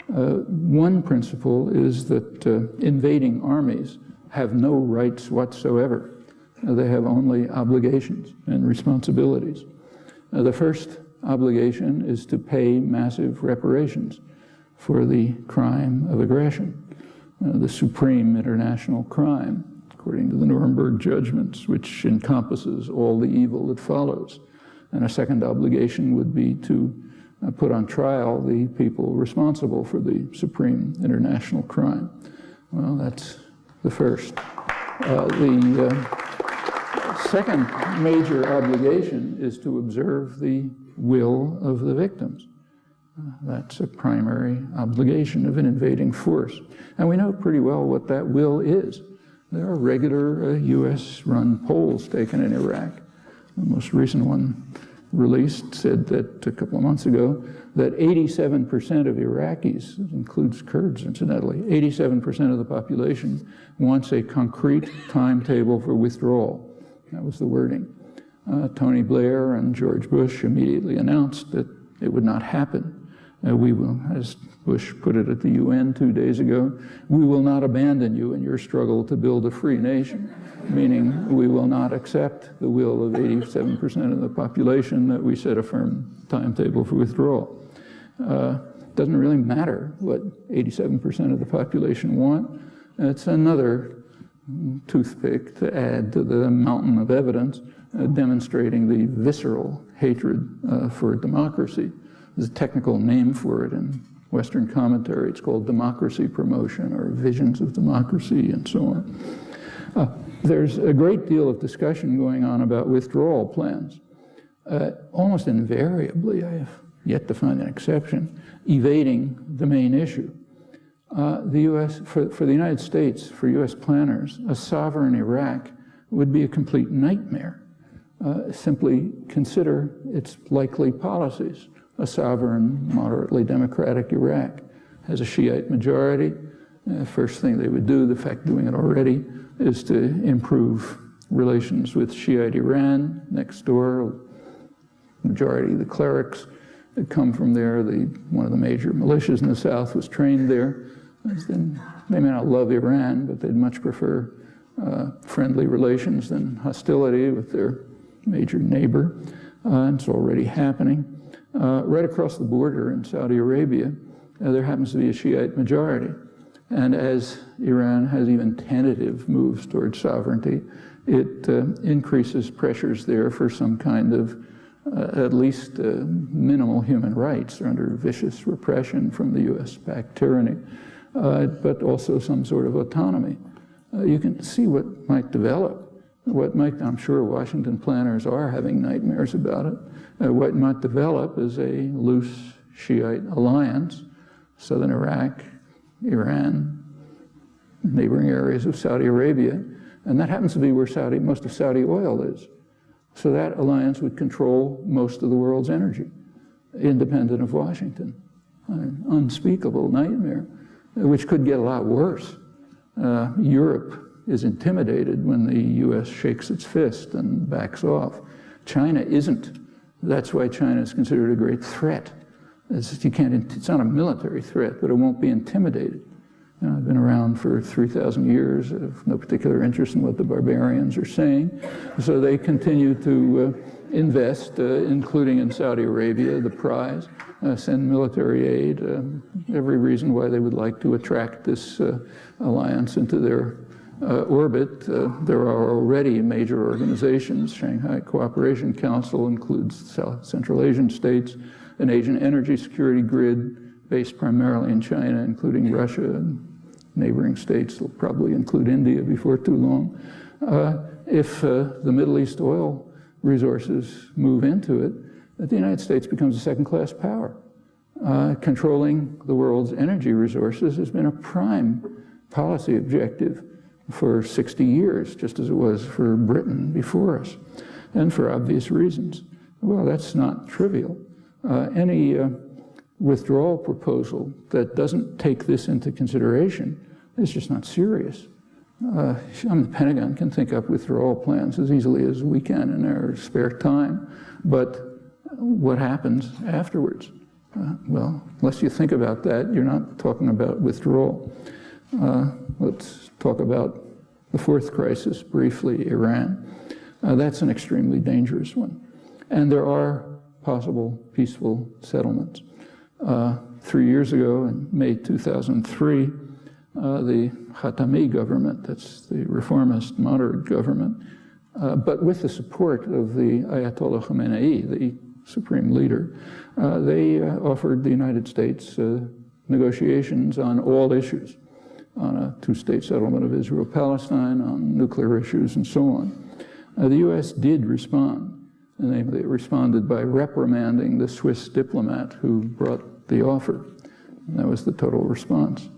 One principle is that invading armies have no rights whatsoever. They have only obligations and responsibilities. The first obligation is to pay massive reparations for the crime of aggression, the supreme international crime, according to the Nuremberg judgments, which encompasses all the evil that follows. And a second obligation would be to put on trial the people responsible for the supreme international crime. Well, that's the first. The second major obligation is to observe the will of the victims. That's a primary obligation of an invading force. And we know pretty well what that will is. There are regular US-run polls taken in Iraq. The most recent one released said that a couple of months ago that 87% of Iraqis, this includes Kurds incidentally, 87% of the population wants a concrete timetable for withdrawal. That was the wording. Tony Blair and George Bush immediately announced that it would not happen. We will, as Bush put it at the UN 2 days ago, we will not abandon you in your struggle to build a free nation, meaning we will not accept the will of 87% of the population that we set a firm timetable for withdrawal. Doesn't really matter what 87% of the population want. It's another toothpick to add to the mountain of evidence demonstrating the visceral hatred for democracy. There's a technical name for it in Western commentary. It's called democracy promotion or visions of democracy and so on. There's a great deal of discussion going on about withdrawal plans. Almost invariably, I have yet to find an exception, evading the main issue. The U.S., for the United States, for U.S. planners, a sovereign Iraq would be a complete nightmare. Simply consider its likely policies. A sovereign, moderately democratic Iraq has a Shiite majority. First thing they would do, the fact doing it already, is to improve relations with Shiite Iran next door. Majority of the clerics that come from there. One of the major militias in the south was trained there. They may not love Iran, but they'd much prefer friendly relations than hostility with their major neighbor. It's already happening. Right across the border in Saudi Arabia, there happens to be a Shiite majority. And as Iran has even tentative moves towards sovereignty, it increases pressures there for some kind of at least minimal human rights. They're under vicious repression from the US-backed tyranny, but also some sort of autonomy. You can see what might develop. I'm sure Washington planners are having nightmares about it. What might develop is a loose Shiite alliance, southern Iraq, Iran, neighboring areas of Saudi Arabia, and that happens to be where most of Saudi oil is. So that alliance would control most of the world's energy, independent of Washington. An unspeakable nightmare, which could get a lot worse. Europe is intimidated when the US shakes its fist and backs off. China isn't. That's why China is considered a great threat. It's not a military threat, but it won't be intimidated. I've been around for 3,000 years. I have no particular interest in what the barbarians are saying. So they continue to invest, including in Saudi Arabia, the prize, send military aid, every reason why they would like to attract this alliance into their orbit. There are already major organizations. Shanghai Cooperation Council includes Central Asian states, an Asian energy security grid based primarily in China, including Russia and neighboring states. Will probably include India before too long. If the Middle East oil resources move into it, the United States becomes a second-class power. Controlling the world's energy resources has been a prime policy objective for 60 years, just as it was for Britain before us, and for obvious reasons. Well, that's not trivial. Any withdrawal proposal that doesn't take this into consideration is just not serious. The Pentagon can think up withdrawal plans as easily as we can in our spare time, but what happens afterwards? Well, unless you think about that, you're not talking about withdrawal. Let's talk about the fourth crisis briefly, Iran. That's an extremely dangerous one. And there are possible peaceful settlements. 3 years ago, in May 2003, the Khatami government, that's the reformist moderate government, but with the support of the Ayatollah Khamenei, the supreme leader, they offered the United States negotiations on all issues, on a two-state settlement of Israel-Palestine, on nuclear issues, and so on. The U.S. did respond. And they responded by reprimanding the Swiss diplomat who brought the offer. And that was the total response.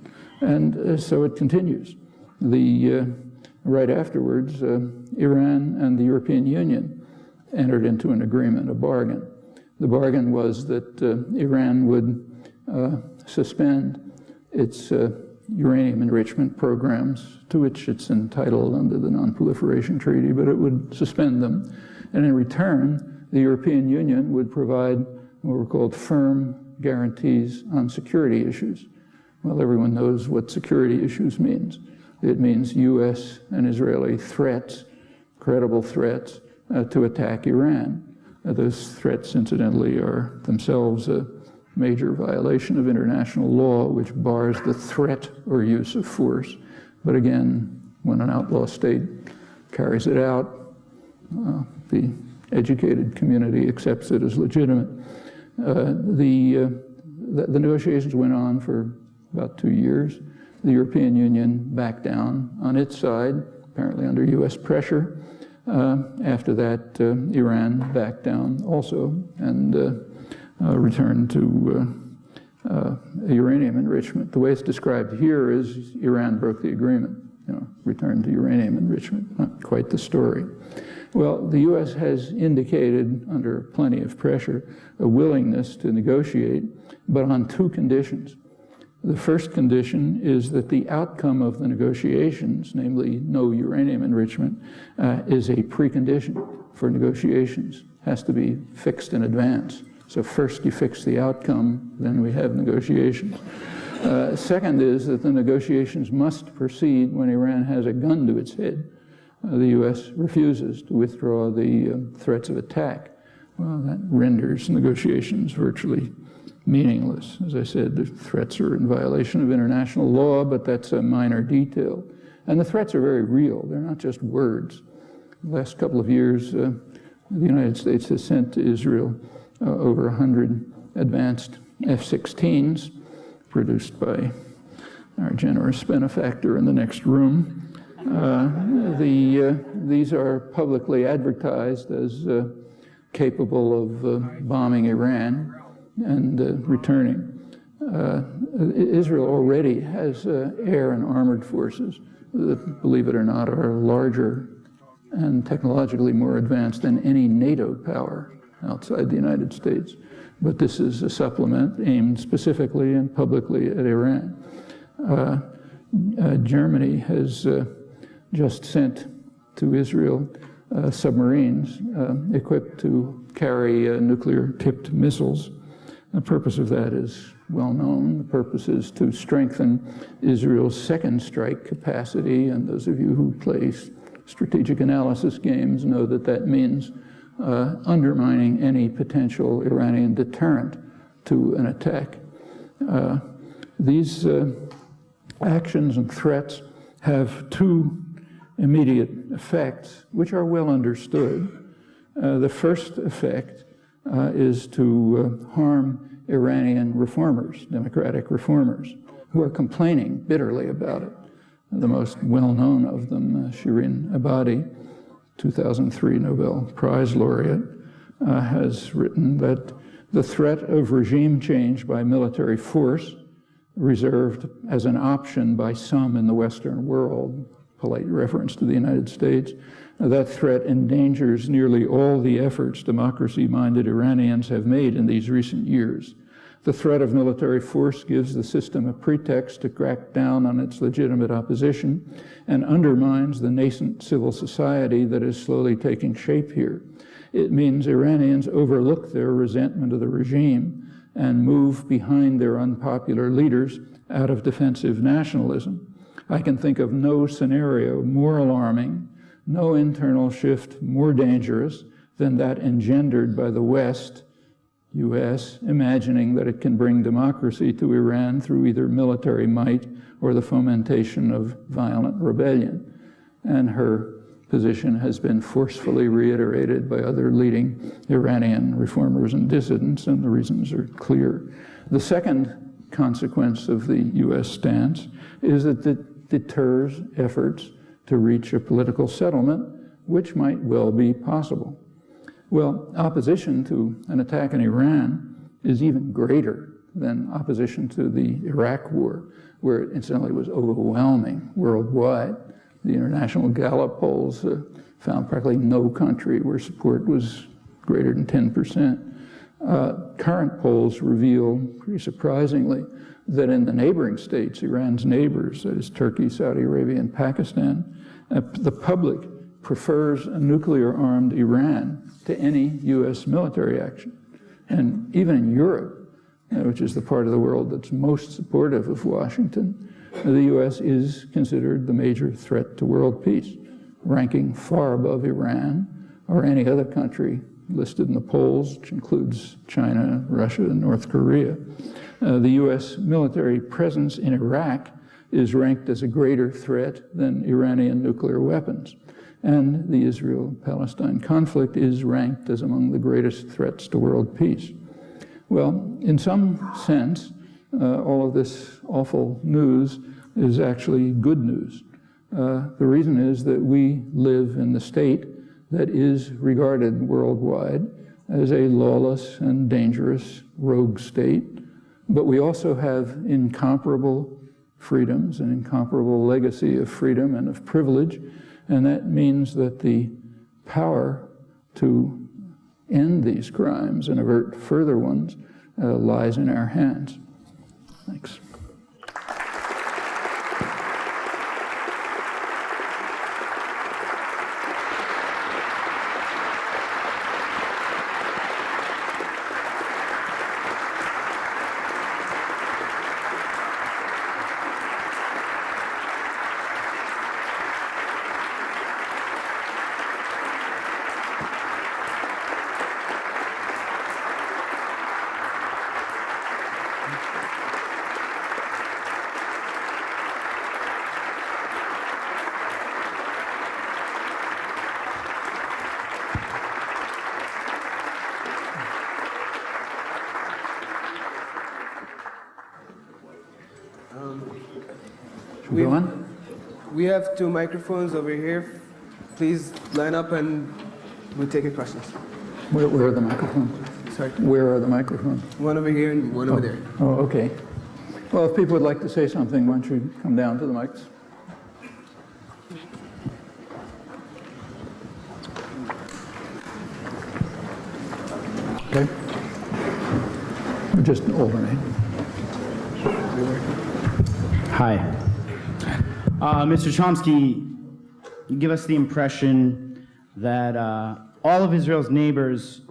And so it continues. Right afterwards, Iran and the European Union entered into an agreement, a bargain. The bargain was that Iran would suspend its uranium enrichment programs, to which it's entitled under the Non-Proliferation Treaty, but it would suspend them. And in return, the European Union would provide what were called firm guarantees on security issues. Well, everyone knows what security issues means. It means US and Israeli threats, credible threats, to attack Iran. Those threats, incidentally, are themselves major violation of international law, which bars the threat or use of force. But again, when an outlaw state carries it out, the educated community accepts it as legitimate. The negotiations went on for about 2 years. The European Union backed down on its side, apparently under US pressure. After that, Iran backed down also and returned to uranium enrichment. The way it's described here is Iran broke the agreement, returned to uranium enrichment. Not quite the story. Well, the US has indicated under plenty of pressure a willingness to negotiate, but on 2 conditions. The first condition is that the outcome of the negotiations, namely no uranium enrichment, is a precondition for negotiations. Has to be fixed in advance. So first you fix the outcome, then we have negotiations. Second is that the negotiations must proceed when Iran has a gun to its head. The US refuses to withdraw the threats of attack. Well, that renders negotiations virtually meaningless. As I said, the threats are in violation of international law, but that's a minor detail. And the threats are very real. They're not just words. The last couple of years, the United States has sent to Israel over 100 advanced F-16s, produced by our generous benefactor in the next room. These are publicly advertised as capable of bombing Iran and returning. Israel already has air and armored forces that, believe it or not, are larger and technologically more advanced than any NATO power outside the United States. But this is a supplement aimed specifically and publicly at Iran. Germany has just sent to Israel submarines equipped to carry nuclear-tipped missiles. The purpose of that is well known. The purpose is to strengthen Israel's second strike capacity, and those of you who play strategic analysis games know that that means undermining any potential Iranian deterrent to an attack. These actions and threats have 2 immediate effects, which are well understood. The first effect is to harm Iranian reformers, democratic reformers, who are complaining bitterly about it. The most well-known of them, Shirin Ebadi, 2003 Nobel Prize laureate, has written that the threat of regime change by military force, reserved as an option by some in the Western world, polite reference to the United States, that threat endangers nearly all the efforts democracy-minded Iranians have made in these recent years. The threat of military force gives the system a pretext to crack down on its legitimate opposition and undermines the nascent civil society that is slowly taking shape here. It means Iranians overlook their resentment of the regime and move behind their unpopular leaders out of defensive nationalism. I can think of no scenario more alarming, no internal shift more dangerous than that engendered by the West, US, imagining that it can bring democracy to Iran through either military might or the fomentation of violent rebellion. And her position has been forcefully reiterated by other leading Iranian reformers and dissidents, and the reasons are clear. The second consequence of the US stance is that it deters efforts to reach a political settlement, which might well be possible. Well, opposition to an attack in Iran is even greater than opposition to the Iraq War, where it incidentally was overwhelming worldwide. The international Gallup polls found practically no country where support was greater than 10%. Current polls reveal, pretty surprisingly, that in the neighboring states, Iran's neighbors, that is Turkey, Saudi Arabia, and Pakistan, the public prefers a nuclear-armed Iran to any US military action. And even in Europe, which is the part of the world that's most supportive of Washington, the US is considered the major threat to world peace, ranking far above Iran or any other country listed in the polls, which includes China, Russia, and North Korea. The U.S. military presence in Iraq is ranked as a greater threat than Iranian nuclear weapons. And the Israel-Palestine conflict is ranked as among the greatest threats to world peace. Well, in some sense, all of this awful news is actually good news. The reason is that we live in the state that is regarded worldwide as a lawless and dangerous rogue state, but we also have incomparable freedoms, an incomparable legacy of freedom and of privilege, and that means that the power to end these crimes and avert further ones lies in our hands. Thanks. We have 2 microphones over here. Please line up and we'll take your questions. Where are the microphones? Sorry? Where are the microphones? One over here and one over there. Oh, okay. Well, if people would like to say something, why don't you come down to the mics? Okay. We're just alternate. Hi. Mr. Chomsky, you give us the impression that all of Israel's neighbors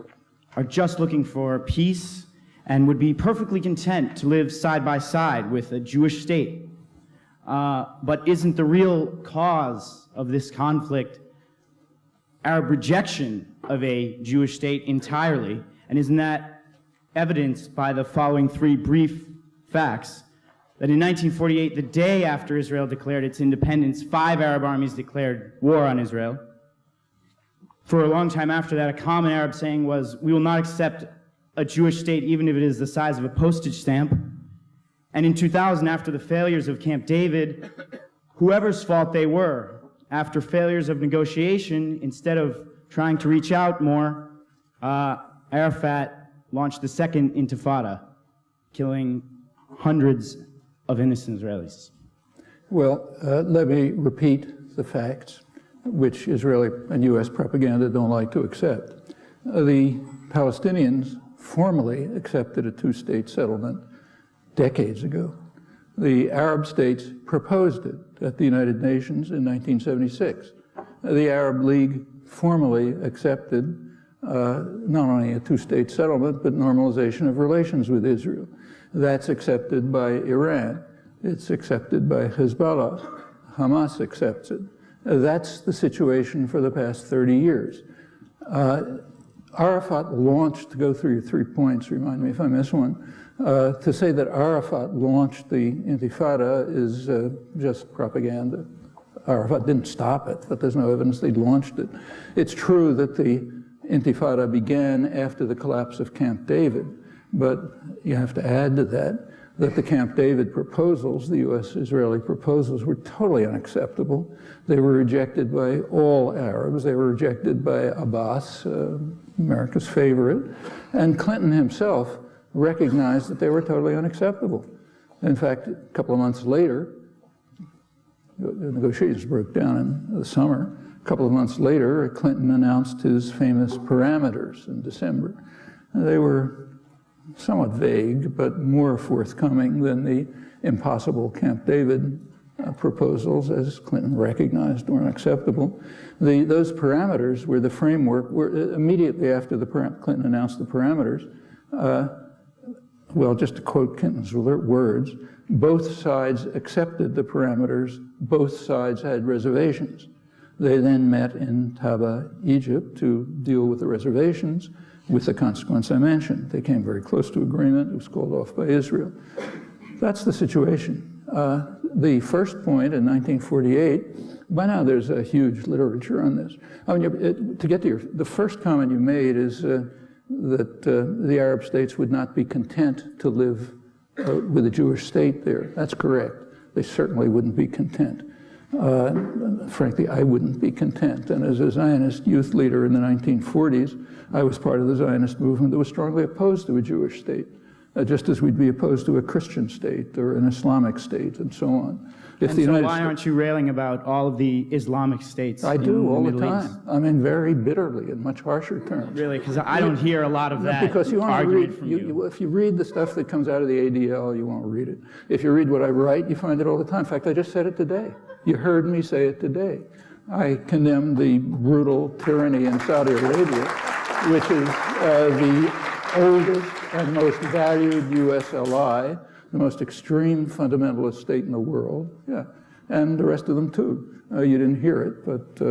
are just looking for peace and would be perfectly content to live side by side with a Jewish state. But isn't the real cause of this conflict Arab rejection of a Jewish state entirely? And isn't that evidenced by the following 3 brief facts? That in 1948, the day after Israel declared its independence, 5 Arab armies declared war on Israel. For a long time after that, a common Arab saying was, "We will not accept a Jewish state even if it is the size of a postage stamp." And in 2000, after the failures of Camp David, whoever's fault they were, after failures of negotiation, instead of trying to reach out more, Arafat launched the second intifada, killing hundreds of innocent Israelis. Well, let me repeat the facts, which Israeli and U.S. propaganda don't like to accept. The Palestinians formally accepted a 2-state settlement decades ago. The Arab states proposed it at the United Nations in 1976. The Arab League formally accepted not only a 2-state settlement, but normalization of relations with Israel. That's accepted by Iran. It's accepted by Hezbollah. Hamas accepts it. That's the situation for the past 30 years. Arafat launched, to go through your 3 points, remind me if I miss one, to say that Arafat launched the Intifada is just propaganda. Arafat didn't stop it, but there's no evidence they launched it. It's true that the Intifada began after the collapse of Camp David, but you have to add to that that the Camp David proposals, the U.S.-Israeli proposals, were totally unacceptable. They were rejected by all Arabs. They were rejected by Abbas, America's favorite, and Clinton himself recognized that they were totally unacceptable. In fact, a couple of months later, the negotiations broke down in the summer. A couple of months later, Clinton announced his famous parameters in December. They were somewhat vague, but more forthcoming than the impossible Camp David proposals, as Clinton recognized were unacceptable. Those parameters were the framework, were immediately after Clinton announced the parameters, well, just to quote Clinton's words, both sides accepted the parameters, both sides had reservations. They then met in Taba, Egypt, to deal with the reservations, with the consequence I mentioned. They came very close to agreement. It was called off by Israel. That's the situation. The first point in 1948, by now there's a huge literature on this. I mean, to get to the first comment you made is that the Arab states would not be content to live with a Jewish state there. That's correct. They certainly wouldn't be content. Frankly, I wouldn't be content. And as a Zionist youth leader in the 1940s, I was part of the Zionist movement that was strongly opposed to a Jewish state, just as we'd be opposed to a Christian state or an Islamic state and so on. And so why aren't you railing about all of the Islamic states? I do all the Middle East? time. I mean, very bitterly in much harsher terms. Really? Because I don't hear a lot of that Because you argument from you. If you read the stuff that comes out of the ADL, you won't read it. If you read what I write, you find it all the time. In fact, I just said it today. You heard me say it today. I condemn the brutal tyranny in Saudi Arabia, which is the oldest and most valued U.S. ally, the most extreme fundamentalist state in the world, yeah, and the rest of them too. You didn't hear it, but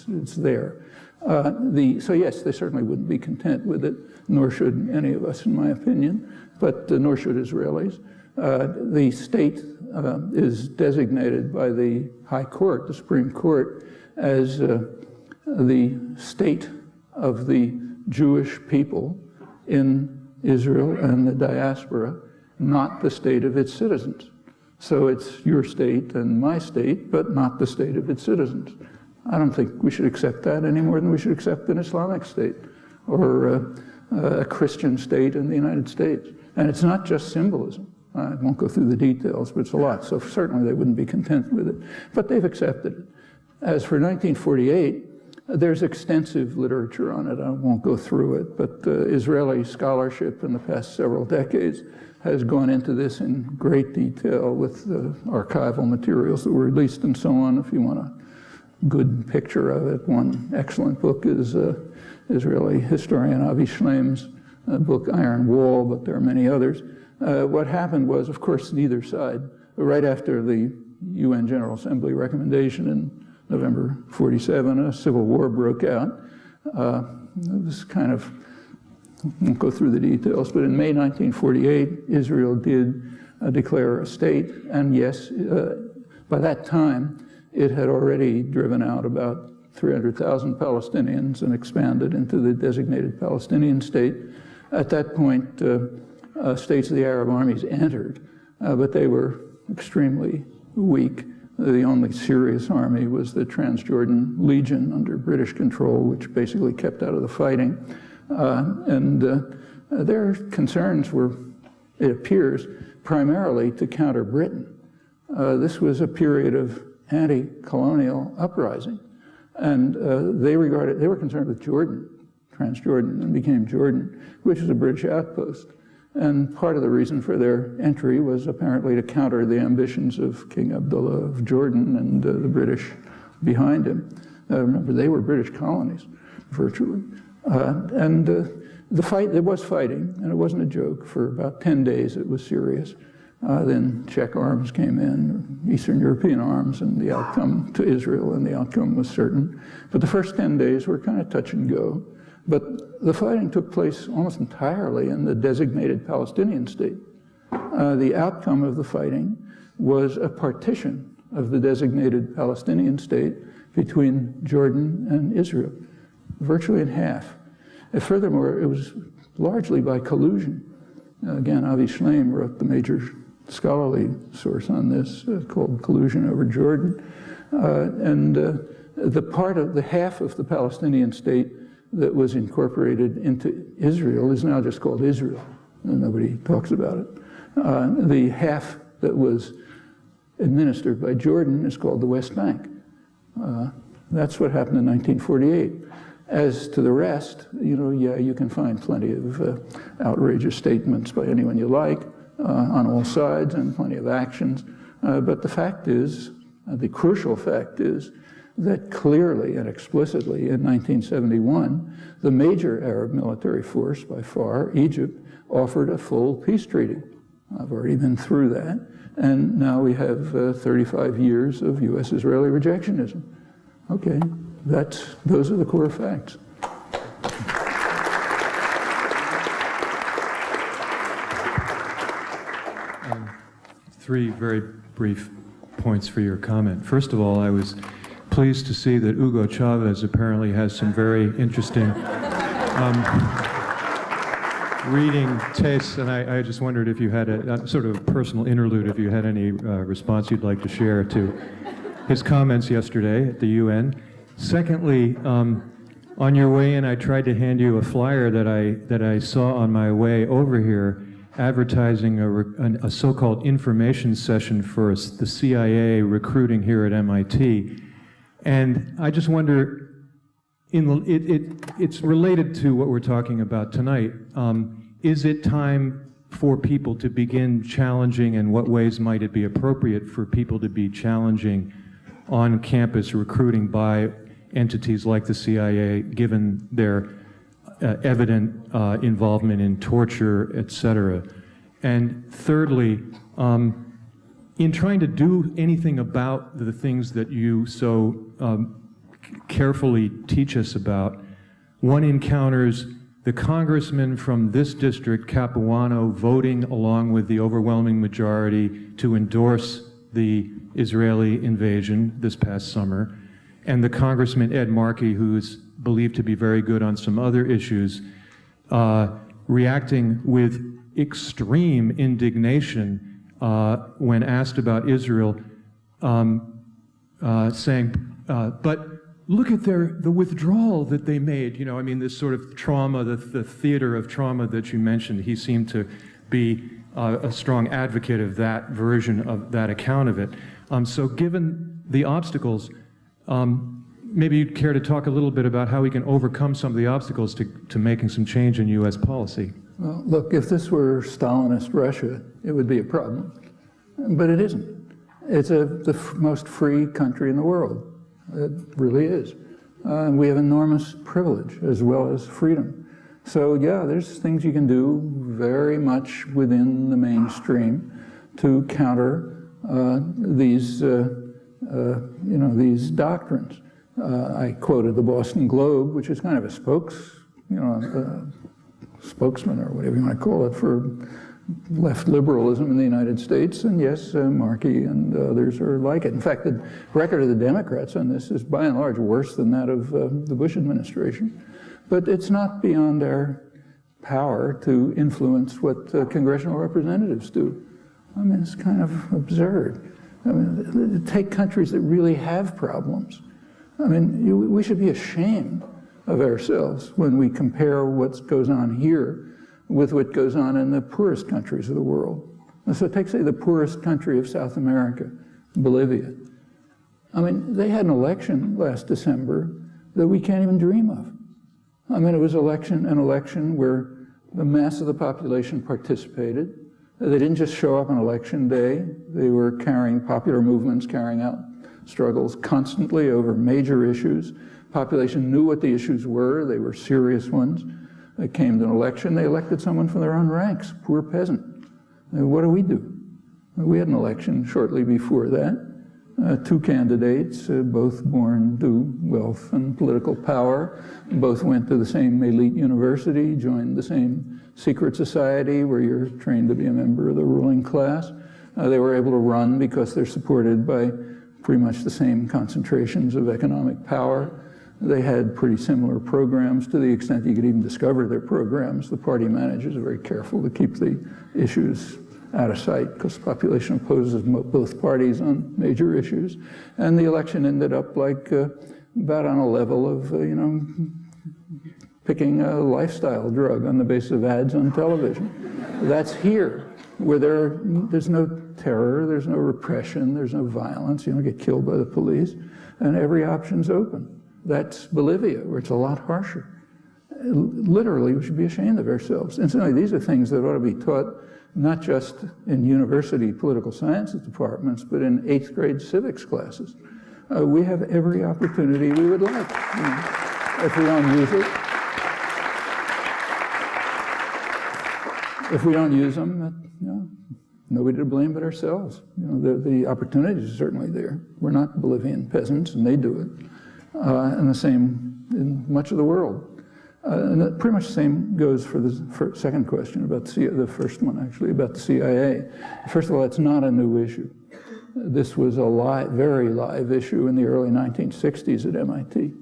it's there. So yes, they certainly wouldn't be content with it, nor should any of us, in my opinion, but nor should Israelis. The state is designated by the High Court, the Supreme Court, as the state of the Jewish people in Israel and the diaspora, not the state of its citizens. So it's your state and my state, but not the state of its citizens. I don't think we should accept that any more than we should accept an Islamic state or a Christian state in the United States. And it's not just symbolism. I won't go through the details, but it's a lot. So certainly they wouldn't be content with it. But they've accepted it. As for 1948, there's extensive literature on it. I won't go through it, but Israeli scholarship in the past several decades has gone into this in great detail with archival materials that were released and so on, if you want a good picture of it. One excellent book is Israeli historian Avi Shlaim's book, Iron Wall, but there are many others. What happened was, of course, neither side, right after the UN General Assembly recommendation in November 47, a civil war broke out. It was kind of, I won't go through the details, but in May 1948, Israel did declare a state, and yes, by that time, it had already driven out about 300,000 Palestinians and expanded into the designated Palestinian state. At that point, states of the Arab armies entered, but they were extremely weak. The only serious army was the Transjordan Legion under British control, which basically kept out of the fighting. Their concerns were, it appears, primarily to counter Britain. This was a period of anti-colonial uprising, and they were concerned with Jordan, Transjordan, and became Jordan, which is a British outpost. And part of the reason for their entry was apparently to counter the ambitions of King Abdullah of Jordan and the British behind him. Remember, they were British colonies, virtually. There was fighting, and it wasn't a joke. For about 10 days, it was serious. Then Czech arms came in, Eastern European arms, and the outcome to Israel, and the outcome was certain. But the first 10 days were kind of touch and go. But the fighting took place almost entirely in the designated Palestinian state. The outcome of the fighting was a partition of the designated Palestinian state between Jordan and Israel, virtually in half. And furthermore, it was largely by collusion. Again, Avi Shlaim wrote the major scholarly source on this called Collusion Over Jordan. The half of the Palestinian state that was incorporated into Israel is now just called Israel, and nobody talks about it. The half that was administered by Jordan is called the West Bank. That's what happened in 1948. As to the rest, you can find plenty of outrageous statements by anyone you like on all sides, and plenty of actions. But the fact is, the crucial fact is, that clearly and explicitly in 1971, the major Arab military force by far, Egypt, offered a full peace treaty. I've already been through that. And now we have 35 years of U.S.-Israeli rejectionism. Okay, those are the core facts. Three very brief points for your comment. First of all, I was pleased to see that Hugo Chavez apparently has some very interesting reading tastes, and I just wondered if you had a sort of personal interlude, if you had any response you'd like to share to his comments yesterday at the UN. Secondly, on your way in, I tried to hand you a flyer that I saw on my way over here, advertising a so-called information session for the CIA recruiting here at MIT. And I just wonder, it's related to what we're talking about tonight. Is it time for people to begin challenging, and what ways might it be appropriate for people to be challenging on-campus recruiting by entities like the CIA, given their evident involvement in torture, etc.? And thirdly, in trying to do anything about the things that you so carefully teach us about, one encounters the congressman from this district, Capuano, voting along with the overwhelming majority to endorse the Israeli invasion this past summer, and the Congressman Ed Markey, who is believed to be very good on some other issues, reacting with extreme indignation when asked about Israel, saying, but look at the withdrawal that they made. You know, I mean, this sort of trauma, the theater of trauma that you mentioned, he seemed to be a strong advocate of that version of that account of it. So given the obstacles, maybe you'd care to talk a little bit about how we can overcome some of the obstacles to making some change in U.S. policy. Well, look, if this were Stalinist Russia, it would be a problem. But it isn't. It's the most free country in the world. It really is. And we have enormous privilege as well as freedom. So yeah, there's things you can do very much within the mainstream to counter these doctrines. I quoted the Boston Globe, which is kind of a spokesman or whatever you want to call it for left liberalism in the United States, and yes, Markey and others are like it. In fact, the record of the Democrats on this is by and large worse than that of the Bush administration. But it's not beyond our power to influence what congressional representatives do. I mean, it's kind of absurd. I mean, take countries that really have problems. I mean, we should be ashamed of ourselves when we compare what goes on here with what goes on in the poorest countries of the world. So take, say, the poorest country of South America, Bolivia. I mean, they had an election last December that we can't even dream of. I mean, it was an election where the mass of the population participated. They didn't just show up on election day. They were carrying popular movements, carrying out struggles constantly over major issues. Population knew what the issues were. They were serious ones. They came to an election. They elected someone from their own ranks, poor peasant. What do? We had an election shortly before that. Two candidates, both born to wealth and political power. Both went to the same elite university, joined the same secret society where you're trained to be a member of the ruling class. They were able to run because they're supported by pretty much the same concentrations of economic power. They had pretty similar programs to the extent you could even discover their programs. The party managers are very careful to keep the issues out of sight because the population opposes both parties on major issues. And the election ended up like about on a level of, picking a lifestyle drug on the basis of ads on television. That's here, where there's no terror, there's no repression, there's no violence, you don't get killed by the police, and every option's open. That's Bolivia, where it's a lot harsher. Literally, we should be ashamed of ourselves. Incidentally, these are things that ought to be taught not just in university political sciences departments, but in 8th grade civics classes. We have every opportunity we would like. If we don't use it, if we don't use them, nobody to blame but ourselves. The opportunities are certainly there. We're not Bolivian peasants, and they do it. and the same in much of the world. And pretty much the same goes for the second question about the first one, actually, about the CIA. First of all, it's not a new issue. This was a very live issue in the early 1960s at MIT.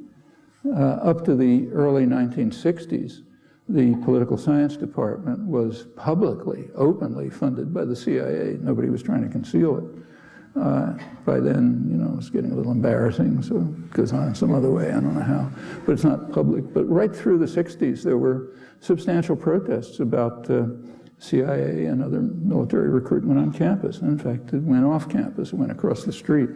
Up to the early 1960s, the political science department was publicly, openly funded by the CIA. Nobody was trying to conceal it. By then, you know, it's getting a little embarrassing, so it goes on some other way, I don't know how, but it's not public. But right through the 60s, there were substantial protests about CIA and other military recruitment on campus. In fact, it went off campus, it went across the street.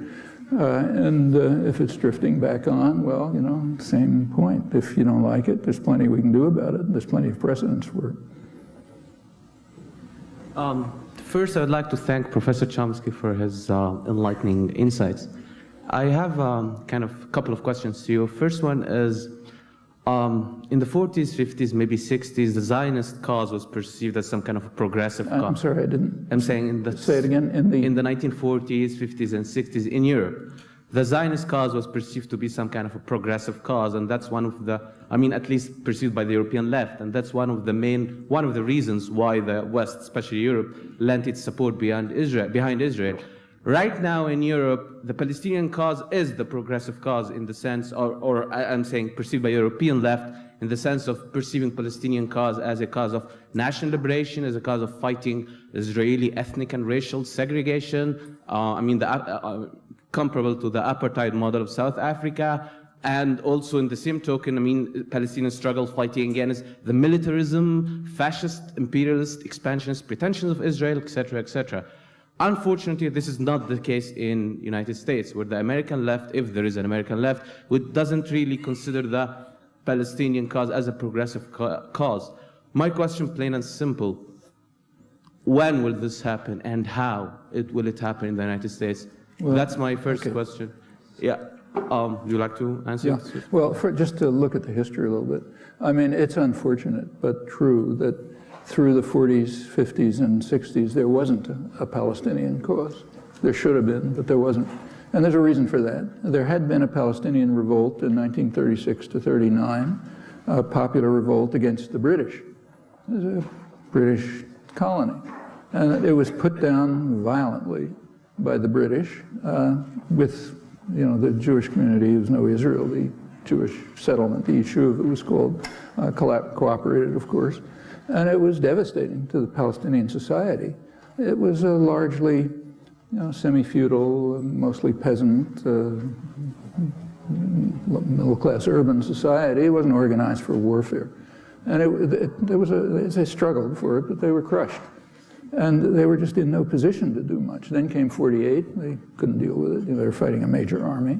And if it's drifting back on, well, you know, same point. If you don't like it, there's plenty we can do about it. There's plenty of precedents for it. First, I would like to thank Professor Chomsky for his enlightening insights. I have kind of a couple of questions to you. First one is, in the 40s, 50s, maybe 60s, the Zionist cause was perceived as some kind of a progressive cause. I'm sorry, I didn't. I'm saying in the... Say it again. In the 1940s, 50s, and 60s in Europe, the Zionist cause was perceived to be some kind of a progressive cause, and that's one of the, I mean, at least perceived by the European left, and that's one of the reasons why the West, especially Europe, lent its support behind Israel. Right now in Europe, the Palestinian cause is the progressive cause in the sense, or I'm saying perceived by European left, in the sense of perceiving Palestinian cause as a cause of national liberation, as a cause of fighting Israeli ethnic and racial segregation, I mean, comparable to the apartheid model of South Africa, and also in the same token, I mean, Palestinian struggle fighting against the militarism, fascist, imperialist, expansionist pretensions of Israel, etc., etc. Unfortunately, this is not the case in United States, where the American left, if there is an American left, which doesn't really consider the Palestinian cause as a progressive cause. My question, plain and simple, when will this happen and how will it happen in the United States? Well, that's my first question. Yeah. Would you like to answer? Yeah. Well, just to look at the history a little bit, I mean, it's unfortunate but true that through the 40s, 50s, and 60s, there wasn't a Palestinian cause. There should have been, but there wasn't. And there's a reason for that. There had been a Palestinian revolt in 1936 to 39, a popular revolt against the British. It was a British colony. And it was put down violently by the British with, you know, the Jewish community. There was no Israel, the Jewish settlement, the Yeshuv, it was called, cooperated, of course. And it was devastating to the Palestinian society. It was a largely, you know, semi-feudal, mostly peasant, middle-class urban society. It wasn't organized for warfare. And they struggled for it, but they were crushed. And they were just in no position to do much. Then came 48, they couldn't deal with it. They were fighting a major army,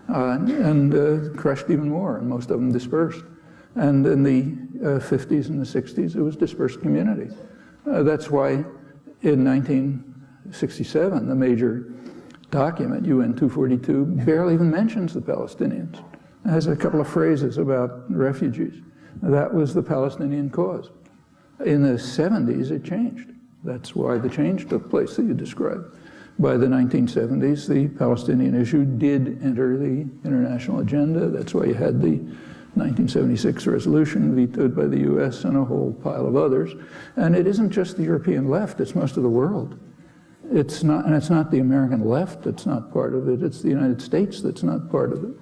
and crushed even more, and most of them dispersed. And in the 50s and the 60s, it was dispersed community. That's why in 1967, the major document, UN 242, barely even mentions the Palestinians. It has a couple of phrases about refugees. That was the Palestinian cause. In the 70s, it changed. That's why the change took place that you described. By the 1970s, the Palestinian issue did enter the international agenda. That's why you had the 1976 resolution vetoed by the US and a whole pile of others. And it isn't just the European left, it's most of the world. It's not, and it's not the American left that's not part of it, it's the United States that's not part of it.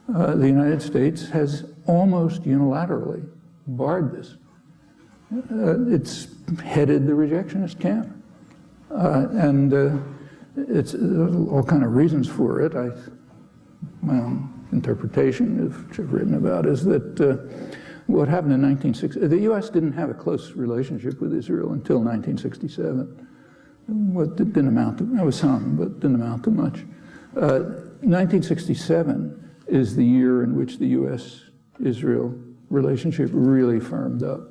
The United States has almost unilaterally barred this. It's headed the rejectionist camp. It's all kind of reasons for it. My own interpretation, which I've written about, is that what happened in 1960, the US didn't have a close relationship with Israel until 1967. What didn't amount to, there was some, but didn't amount to much. 1967 is the year in which the US-Israel relationship really firmed up.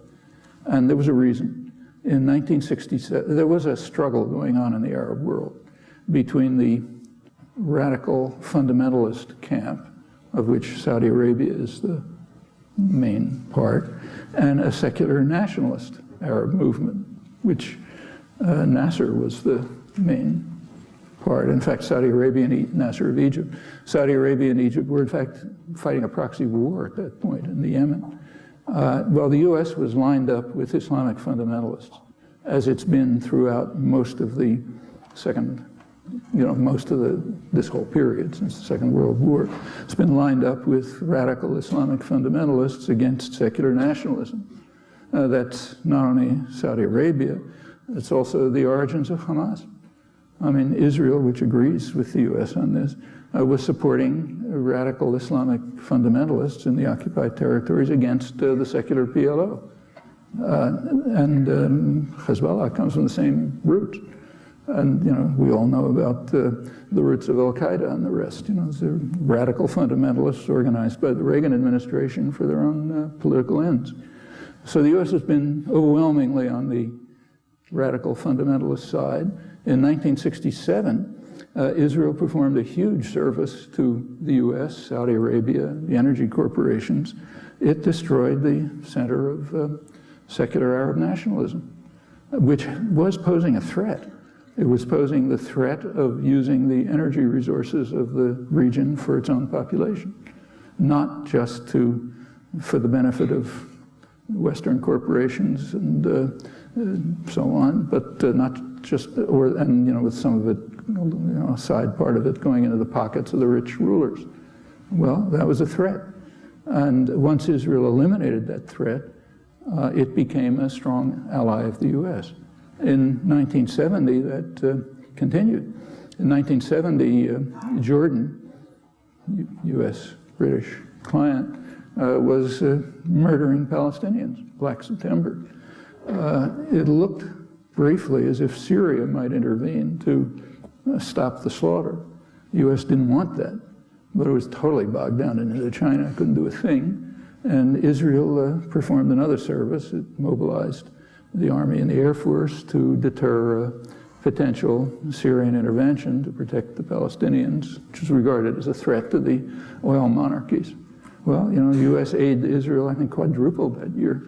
And there was a reason. In 1967, there was a struggle going on in the Arab world between the radical fundamentalist camp, of which Saudi Arabia is the main part, and a secular nationalist Arab movement, which Nasser was the main part. In fact, Saudi Arabia and Nasser of Egypt. Saudi Arabia and Egypt were in fact fighting a proxy war at that point in the Yemen. Well, the US was lined up with Islamic fundamentalists, as it's been throughout most of the this whole period since the Second World War. It's been lined up with radical Islamic fundamentalists against secular nationalism. That's not only Saudi Arabia, it's also the origins of Hamas. I mean, Israel, which agrees with the US on this, was supporting radical Islamic fundamentalists in the occupied territories against the secular PLO. Hezbollah comes from the same roots. And, we all know about the roots of Al-Qaeda and the rest. They're radical fundamentalists organized by the Reagan administration for their own political ends. So the US has been overwhelmingly on the radical fundamentalist side. In 1967, Israel performed a huge service to the US, Saudi Arabia, the energy corporations. It destroyed the center of secular Arab nationalism, which was posing a threat. It was posing the threat of using the energy resources of the region for its own population, not just for the benefit of Western corporations and so on, but not just, with some of it, a side part of it going into the pockets of the rich rulers. Well, that was a threat. And once Israel eliminated that threat, it became a strong ally of the US. In 1970, that continued. In 1970, Jordan, US-British client, was murdering Palestinians, Black September. It looked briefly as if Syria might intervene to stop the slaughter. The US didn't want that, but it was totally bogged down into China, couldn't do a thing. And Israel performed another service. It mobilized the Army and the Air Force to deter potential Syrian intervention to protect the Palestinians, which was regarded as a threat to the oil monarchies. Well, US aid to Israel, I think, quadrupled that year.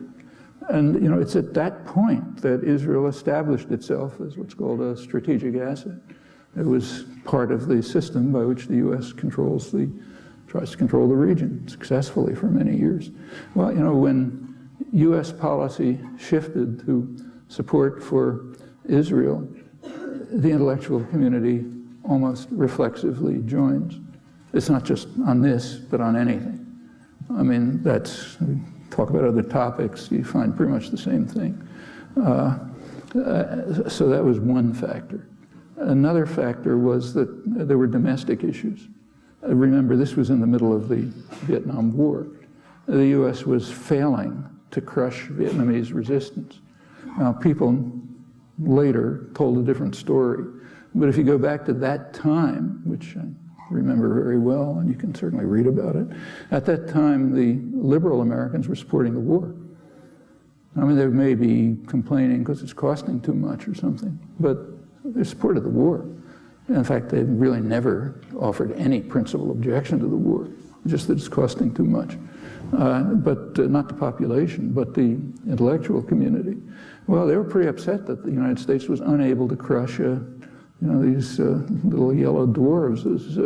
And, it's at that point that Israel established itself as what's called a strategic asset. It was part of the system by which the US tries to control the region successfully for many years. Well, when US policy shifted to support for Israel, the intellectual community almost reflexively joins. It's not just on this, but on anything. I mean, talk about other topics, you find pretty much the same thing. So that was one factor. Another factor was that there were domestic issues. Remember, this was in the middle of the Vietnam War. The US was failing to crush Vietnamese resistance. Now, people later told a different story, but if you go back to that time, which I remember very well, and you can certainly read about it, at that time, the liberal Americans were supporting the war. I mean, they may be complaining because it's costing too much or something, but they supported the war. In fact, they really never offered any principal objection to the war, just that it's costing too much. But not the population, but the intellectual community. Well, they were pretty upset that the United States was unable to crush, these little yellow dwarves, as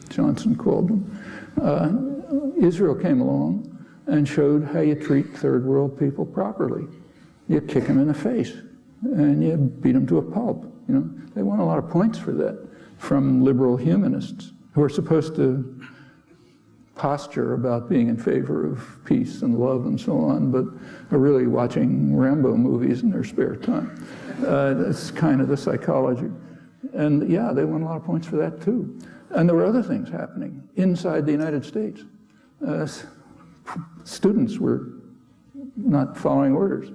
Johnson called them. Israel came along and showed how you treat third world people properly. You kick them in the face, and you beat them to a pulp. They won a lot of points for that from liberal humanists who are supposed to posture about being in favor of peace and love and so on, but are really watching Rambo movies in their spare time. That's kind of the psychology. And yeah, they won a lot of points for that too. And there were other things happening inside the United States. Students were not following orders.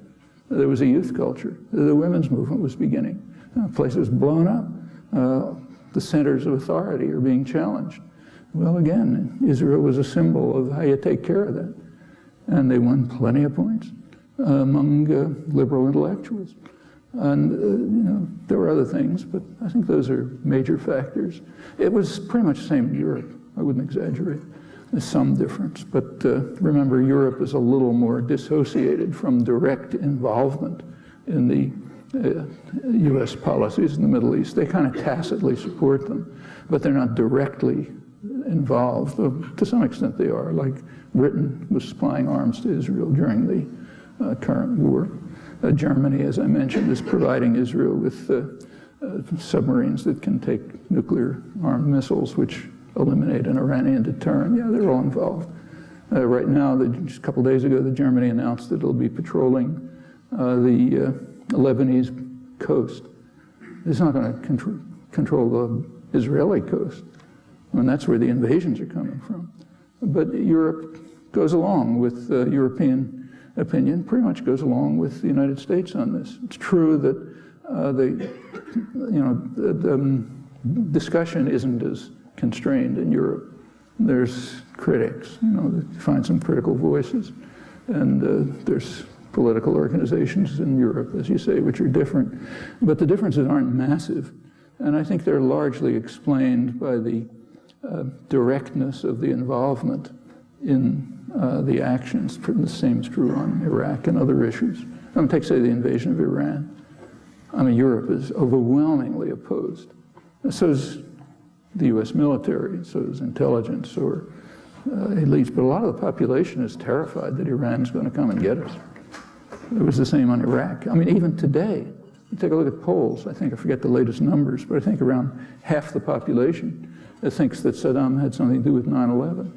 There was a youth culture. The women's movement was beginning. The place was blown up. The centers of authority are being challenged. Well, again, Israel was a symbol of how you take care of that. And they won plenty of points among liberal intellectuals. And there were other things, but I think those are major factors. It was pretty much the same in Europe. I wouldn't exaggerate. There's some difference, but remember, Europe is a little more dissociated from direct involvement in the U.S. policies in the Middle East. They kind of tacitly support them, but they're not directly involved. To some extent they are, like Britain was supplying arms to Israel during the current war. Germany, as I mentioned, is providing Israel with submarines that can take nuclear-armed missiles, which eliminate an Iranian deterrent. Yeah, they're all involved. Right now, just a couple days ago, Germany announced that it'll be patrolling the Lebanese coast. It's not going to control the Israeli coast. And that's where the invasions are coming from. But Europe goes along with European opinion, pretty much goes along with the United States on this. It's true that the discussion isn't as constrained in Europe. There's critics, that find some critical voices. And there's political organizations in Europe, as you say, which are different. But the differences aren't massive. And I think they're largely explained by the directness of the involvement in the actions. The same is true on Iraq and other issues. Take, say, the invasion of Iran. Europe is overwhelmingly opposed. So is the U.S. military, so is intelligence or elites. But a lot of the population is terrified that Iran's going to come and get us. It was the same on Iraq. Even today, you take a look at polls. I forget the latest numbers, but I think around half the population thinks that Saddam had something to do with 9/11,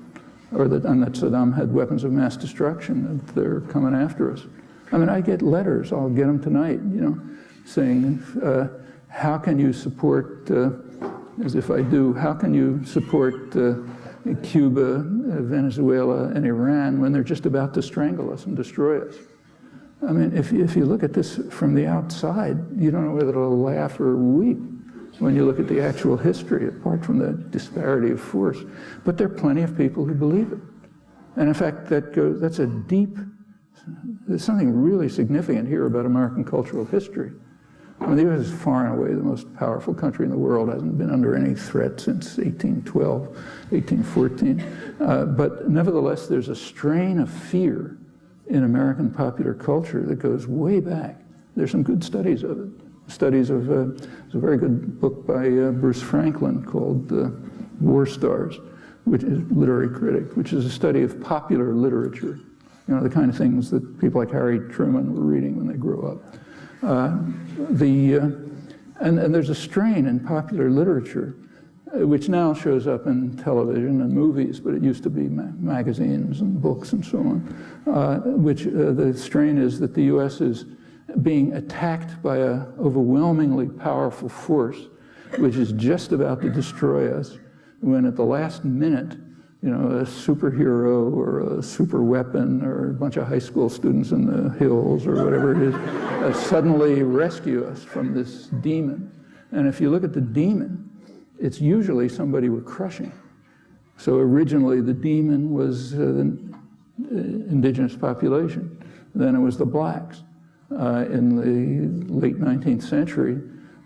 or that Saddam had weapons of mass destruction, and they're coming after us. I get letters, I'll get them tonight, saying, how can you support, as if I do, how can you support Cuba, Venezuela, and Iran when they're just about to strangle us and destroy us? If you look at this from the outside, you don't know whether to laugh or weep when you look at the actual history, apart from the disparity of force. But there are plenty of people who believe it. And in fact, there's something really significant here about American cultural history. The U.S. is far and away the most powerful country in the world, hasn't been under any threat since 1812, 1814. But nevertheless, there's a strain of fear in American popular culture that goes way back. There's some good studies of it. There's a very good book by Bruce Franklin called War Stars, which is literary critic, which is a study of popular literature. The kind of things that people like Harry Truman were reading when they grew up. And there's a strain in popular literature, which now shows up in television and movies, but it used to be magazines and books and so on, which the strain is that the U.S. is being attacked by an overwhelmingly powerful force, which is just about to destroy us, when at the last minute, a superhero or a super weapon or a bunch of high school students in the hills or whatever it is suddenly rescue us from this demon. And if you look at the demon, it's usually somebody we're crushing. So originally the demon was the indigenous population. Then it was the blacks. In the late 19th century,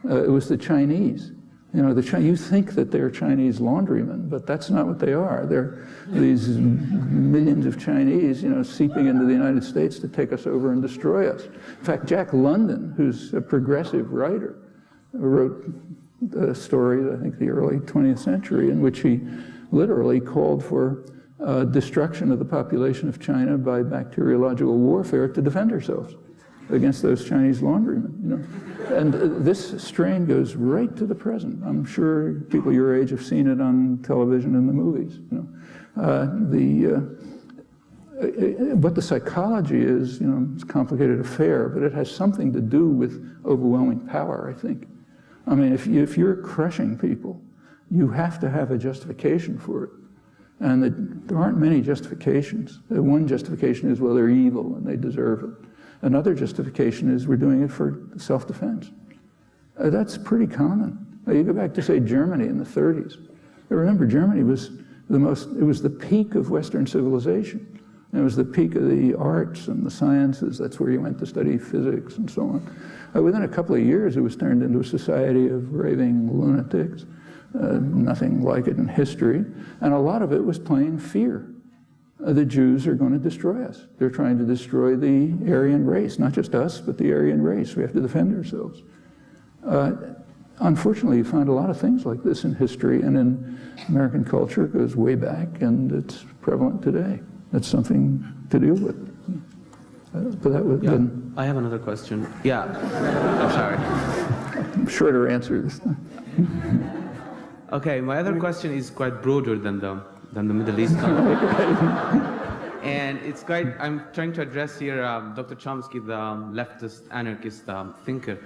it was the Chinese. You think that they're Chinese laundrymen, but that's not what they are. They're these millions of Chinese, seeping into the United States to take us over and destroy us. In fact, Jack London, who's a progressive writer, wrote a story, I think the early 20th century, in which he literally called for destruction of the population of China by bacteriological warfare to defend ourselves against those Chinese laundrymen. And this strain goes right to the present. I'm sure people your age have seen it on television and the movies. What the psychology is, it's a complicated affair, but it has something to do with overwhelming power, I think. If you're crushing people, you have to have a justification for it. And there aren't many justifications. One justification is, well, they're evil and they deserve it. Another justification is we're doing it for self-defense. That's pretty common. You go back to, say, Germany in the 30s. Remember, Germany was it was the peak of Western civilization. It was the peak of the arts and the sciences. That's where you went to study physics and so on. Within a couple of years, it was turned into a society of raving lunatics. Nothing like it in history. And a lot of it was plain fear. the Jews are going to destroy us. They're trying to destroy the Aryan race, not just us, but the Aryan race. We have to defend ourselves. Unfortunately, you find a lot of things like this in history and in American culture. It goes way back, and it's prevalent today. That's something to deal with. But that was then. I have another question. Yeah. I'm sorry. Shorter answer this time. Okay, my other question is quite broader than the Middle East conflict. And it's quite, I'm trying to address here Dr. Chomsky, the leftist anarchist thinker.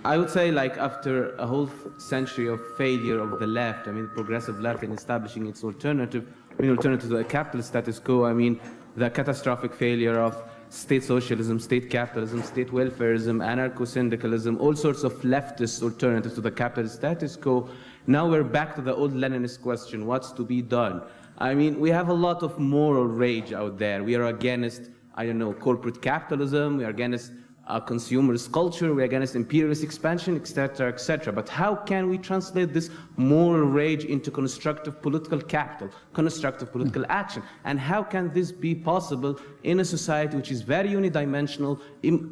I would say, like, after a whole century of failure of the left, I mean, progressive left in establishing its alternative to a capitalist status quo, I mean, the catastrophic failure of state socialism, state capitalism, state welfarism, anarcho-syndicalism, all sorts of leftist alternatives to the capitalist status quo. Now we're back to the old Leninist question, what's to be done? I mean, we have a lot of moral rage out there. We are against, I don't know, corporate capitalism, we are against consumerist culture, we're against imperialist expansion, etc., etc. But how can we translate this moral rage into constructive political capital, constructive political action? And how can this be possible in a society which is very unidimensional,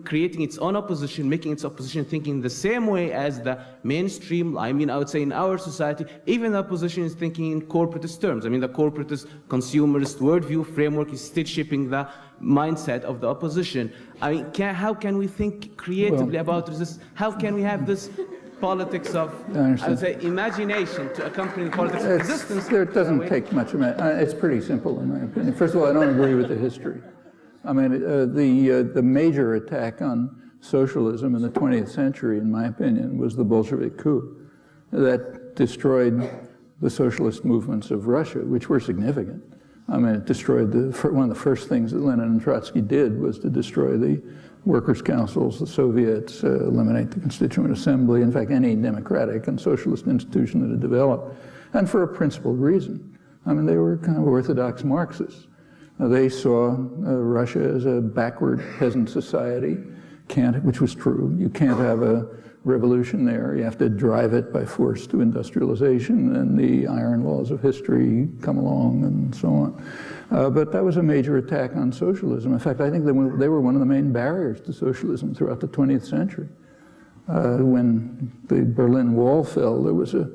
creating its own opposition, making its opposition thinking the same way as the mainstream, I mean, I would say in our society, even the opposition is thinking in corporatist terms. I mean, the corporatist, consumerist worldview framework is still shaping the mindset of the opposition. I mean, how can we think creatively about this? How can we have this politics of, I would say, imagination to accompany the politics of resistance? It doesn't take much. It's pretty simple, in my opinion. First of all, I don't agree with the history. I mean, the major attack on socialism in the 20th century, in my opinion, was the Bolshevik coup that destroyed the socialist movements of Russia, which were significant. I mean, it destroyed one of the first things that Lenin and Trotsky did was to destroy the workers' councils, the Soviets, eliminate the Constituent Assembly, in fact, any democratic and socialist institution that had developed, and for a principled reason. I mean, they were kind of orthodox Marxists. They saw Russia as a backward peasant society, which was true. You can't have a revolution there. You have to drive it by force to industrialization, and the iron laws of history come along and so on. But that was a major attack on socialism. In fact, I think that they were one of the main barriers to socialism throughout the 20th century. When the Berlin Wall fell, there was a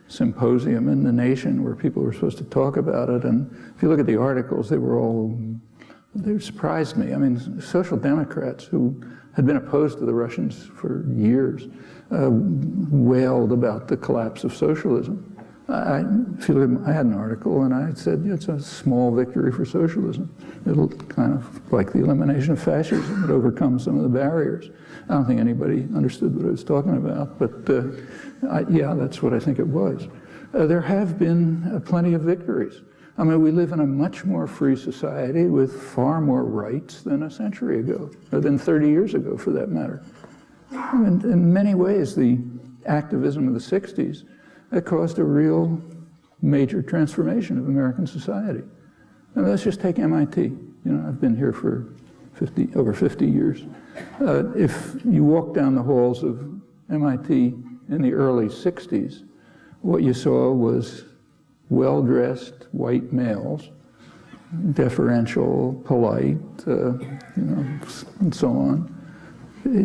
symposium in the nation where people were supposed to talk about it, and if you look at the articles, they surprised me. I mean, social democrats who had been opposed to the Russians for years, wailed about the collapse of socialism. I had an article and I said, yeah, it's a small victory for socialism. It'll kind of, like the elimination of fascism, it overcomes some of the barriers. I don't think anybody understood what I was talking about, but yeah, that's what I think it was. There have been plenty of victories. I mean, we live in a much more free society with far more rights than a century ago, or than 30 years ago, for that matter. I mean, in many ways, the activism of the 60s caused a real major transformation of American society. And let's just take MIT. You know, I've been here for over 50 years. If you walk down the halls of MIT in the early 60s, what you saw was well-dressed white males, deferential, polite, you know, and so on.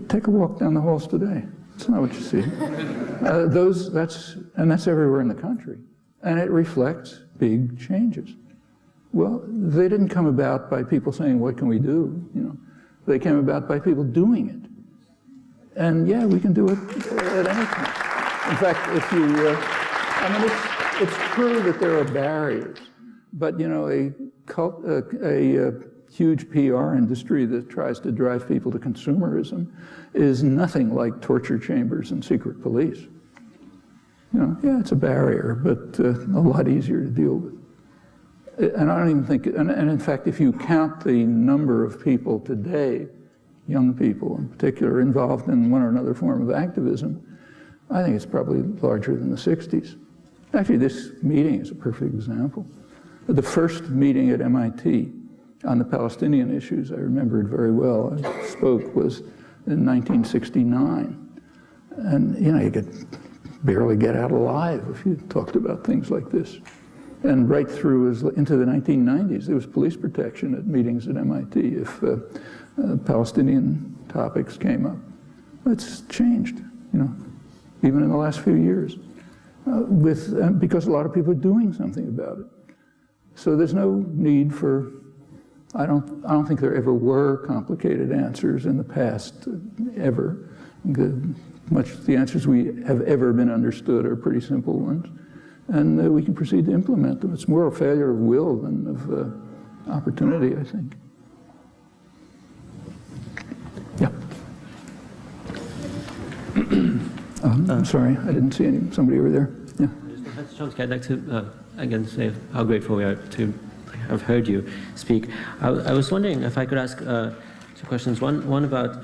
Take a walk down the halls today. That's not what you see. That's everywhere in the country. And it reflects big changes. Well, they didn't come about by people saying, what can we do? You know, they came about by people doing it. And yeah, we can do it at any time. In fact, if you, I mean, it's true that there are barriers, but you know, a huge PR industry that tries to drive people to consumerism is nothing like torture chambers and secret police. You know, yeah, it's a barrier, but a lot easier to deal with. And I don't even think, and in fact, if you count the number of people today, young people in particular, involved in one or another form of activism, I think it's probably larger than the 60s. Actually, this meeting is a perfect example. The first meeting at MIT on the Palestinian issues, I remember it very well, I spoke, was in 1969. And, you know, you could barely get out alive if you talked about things like this. And right through into the 1990s, there was police protection at meetings at MIT if Palestinian topics came up. It's changed, even in the last few years, because a lot of people are doing something about it. So there's no need for, I don't think there ever were complicated answers in the past, ever. The answers we have ever been understood are pretty simple ones. And we can proceed to implement them. It's more a failure of will than of opportunity, I think. Yeah. I'm sorry, I didn't see somebody over there. Yeah. Professor Chomsky, I'd like to again say how grateful we are to have heard you speak. I was wondering if I could ask two questions. One about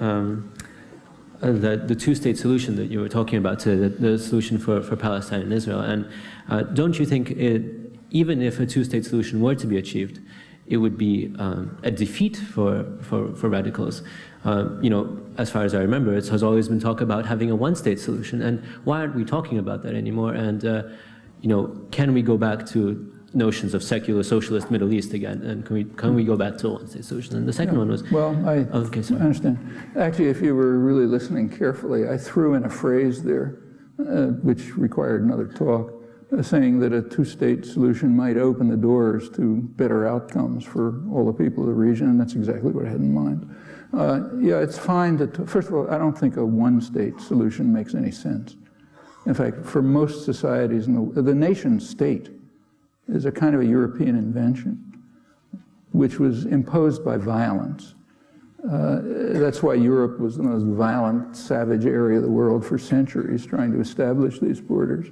the two-state solution that you were talking about, the solution for Palestine and Israel. And don't you think even if a two-state solution were to be achieved, it would be a defeat for radicals? As far as I remember, it has always been talk about having a one-state solution. And why aren't we talking about that anymore? And can we go back to notions of secular socialist Middle East again, and can we go back to a one-state solution? And the second one was... Well, I understand. Actually, if you were really listening carefully, I threw in a phrase there, which required another talk, saying that a two-state solution might open the doors to better outcomes for all the people of the region, and that's exactly what I had in mind. Yeah, it's fine to... First of all, I don't think a one-state solution makes any sense. In fact, for most societies, the nation-state is a kind of a European invention, which was imposed by violence. That's why Europe was the most violent, savage area of the world for centuries, trying to establish these borders.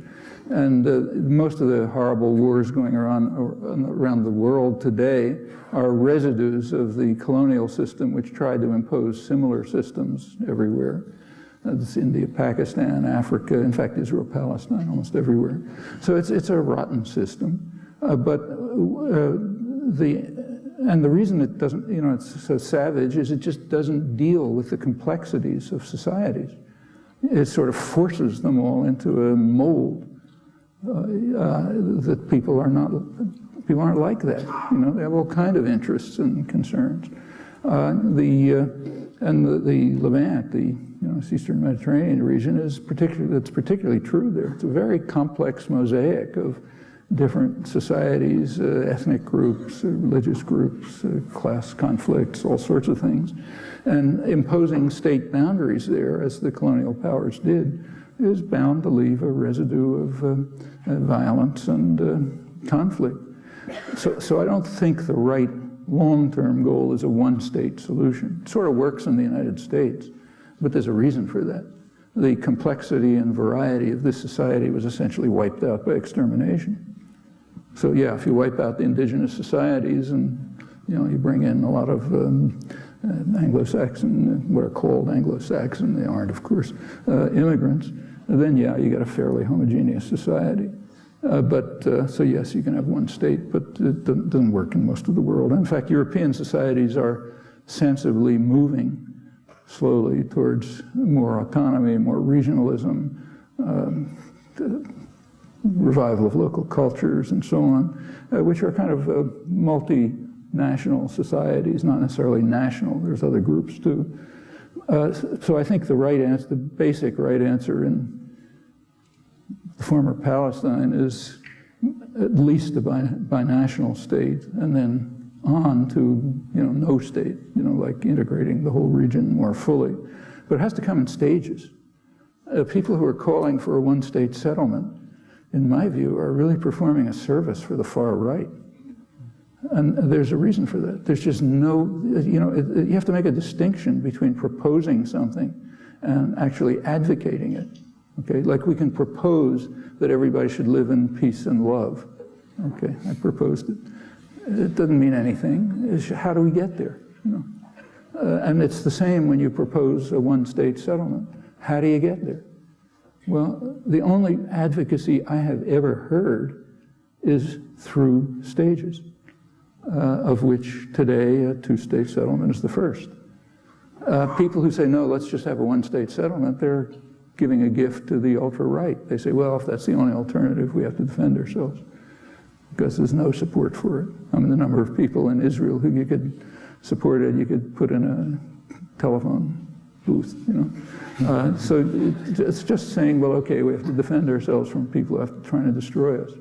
And most of the horrible wars going around the world today are residues of the colonial system, which tried to impose similar systems everywhere. It's India, Pakistan, Africa, in fact, Israel, Palestine, almost everywhere. So it's a rotten system. But the reason it doesn't, it's so savage is it just doesn't deal with the complexities of societies. It sort of forces them all into a mold that people aren't like that. They have all kind of interests and concerns. The Levant, the Eastern Mediterranean region, that's particularly true there. It's a very complex mosaic of different societies, ethnic groups, religious groups, class conflicts, all sorts of things. And imposing state boundaries there, as the colonial powers did, is bound to leave a residue of violence and conflict. So I don't think the right long-term goal is a one-state solution. It sort of works in the United States, but there's a reason for that. The complexity and variety of this society was essentially wiped out by extermination. So yeah, if you wipe out the indigenous societies and you bring in a lot of Anglo-Saxon, what are called Anglo-Saxon, they aren't, of course, immigrants, then yeah, you got a fairly homogeneous society. So yes, you can have one state, but it doesn't work in most of the world. In fact, European societies are sensibly moving slowly towards more autonomy, more regionalism, revival of local cultures and so on, which are kind of multinational societies, not necessarily national. There's other groups too. So I think the basic right answer in the former Palestine is at least a binational state, and then on to no state, like integrating the whole region more fully. But it has to come in stages. People who are calling for a one-state settlement, in my view, are really performing a service for the far right. And there's a reason for that. There's just you have to make a distinction between proposing something and actually advocating it. Okay, like we can propose that everybody should live in peace and love. Okay, I proposed it. It doesn't mean anything. It's how do we get there? And it's the same when you propose a one-state settlement. How do you get there? Well, the only advocacy I have ever heard is through stages, of which today a two-state settlement is the first. People who say, no, let's just have a one-state settlement, they're giving a gift to the ultra-right. They say, well, if that's the only alternative, we have to defend ourselves. because there's no support for it. I mean, the number of people in Israel who you could support it, you could put in a telephone booth, you know. So it's just saying, well, okay, we have to defend ourselves from people who have to try to destroy us.